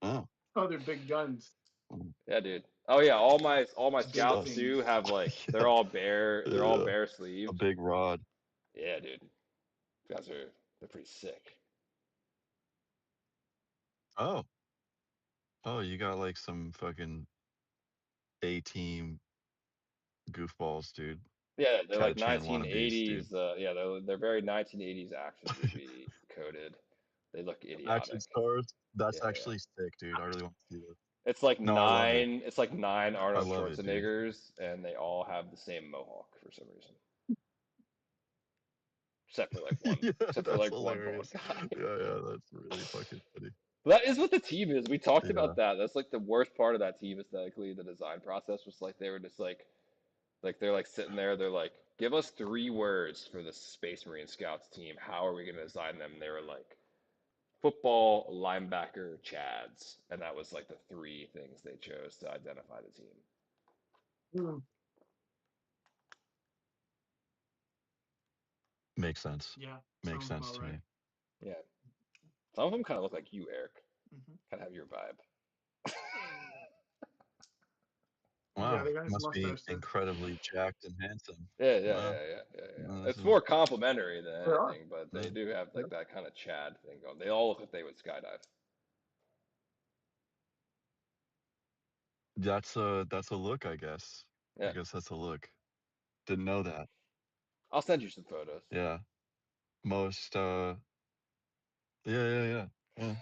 Oh. Oh, they're big guns. Yeah, dude. Oh yeah, all my Big scouts things. too have like Yeah. they're all bare A sleeved. big rod. Yeah, dude. Guys they're pretty sick. Oh. Oh, you got like some fucking A-team goofballs, dude. Yeah, they're like Catachan wannabes, dude. 1980s. Yeah, they're very 1980s action movie coded. They look Action idiotic. stars. That's Yeah, yeah. actually sick, dude. I really want to see this. It's like No, I love it. It's like 9 I Arnold love it, dude. Schwarzeneggers, and they all have the same mohawk for some reason. Except for like one. Yeah, Except for that's like one bald hilarious. guy. Yeah, that's really fucking funny. That is what the team is. We talked Yeah. about that. That's like the worst part of that team aesthetically. The design process was like they were just like they're like sitting there. They're like, give us 3 words for the Space Marine Scouts team. How are we going to design them? And they were like, football, linebacker, Chads, and that was like the 3 things they chose to identify the team. Hmm. Makes sense. Yeah. Makes sounds sense about to me. right. Yeah, some of them kind of look like you, Eric. Mhm. Kind of have your vibe. Wow. Yeah, they got his Must be mustache too. incredibly jacked and handsome. Yeah. Wow. No, This it's is- more complimentary than They are. anything, but they Yeah. do have like that kind of Chad thing going. They all look like they would skydive. That's a look, I guess. Yeah, I guess that's a look. Didn't know that. I'll send you some photos. Yeah. Most yeah. Nice.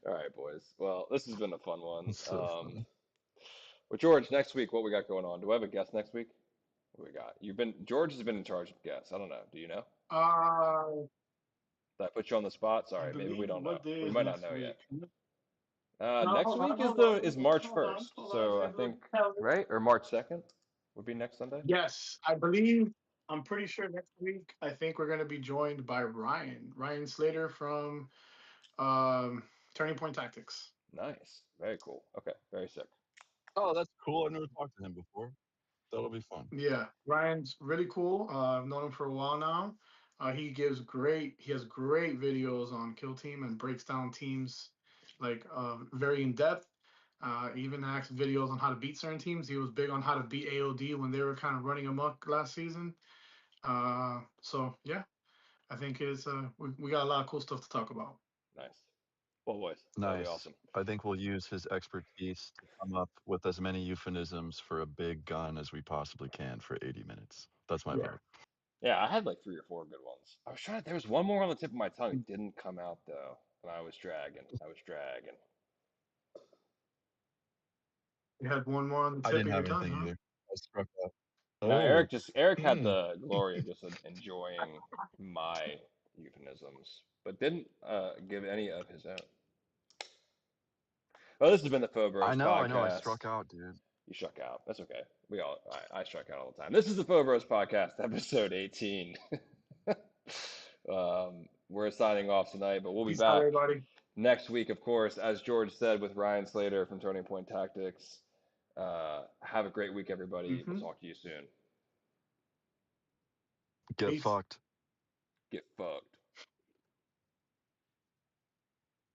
All right, boys. Well, this has been a fun one. That's so funny. With George, next week, what we got going on? Do I have a guest next week? What we got? George has been in charge of guests. I don't know. Do you know? I Did I put you on the spot? Sorry, maybe we believe don't know. what day We is might not next know week? yet. No, Next week is March 1st. So I think, right? Or March 2nd would be next Sunday. Yes, I believe. I'm pretty sure next week. I think we're going to be joined by Ryan Slater from Turning Point Tactics. Nice. Very cool. Okay. Very sick. Oh, that's cool. I've never talked to him before. That'll be fun. Yeah, Ryan's really cool. I've known him for a while now. He has great videos on Kill Team and breaks down teams like very in depth. Even has videos on how to beat certain teams. He was big on how to beat AOD when they were kind of running amok last season. So yeah, I think it's we got a lot of cool stuff to talk about. Nice. Well, boys, that'll be Nice. awesome. I think we'll use his expertise to come up with as many euphemisms for a big gun as we possibly can for 80 minutes. That's my vote. Yeah, I had like 3 or 4 good ones. There was one more on the tip of my tongue. It didn't come out though, and I was dragging. You had one more on the I tip didn't of your have tongue, anything huh? either. I struck out. No, Oh, Eric had the glory of just enjoying my euphemisms, but didn't give any of his own. Well, this has been the Phobros I know. I Podcast. struck out, dude. You struck out. That's okay. I struck out all the time. This is the Phobros Podcast, episode 18. We're signing off tonight, but we'll be Peace out, back everybody. next week, of course, as George said, with Ryan Slater from Turning Point Tactics. Have a great week, everybody. We'll talk to you soon. Get Peace. fucked. Get fucked.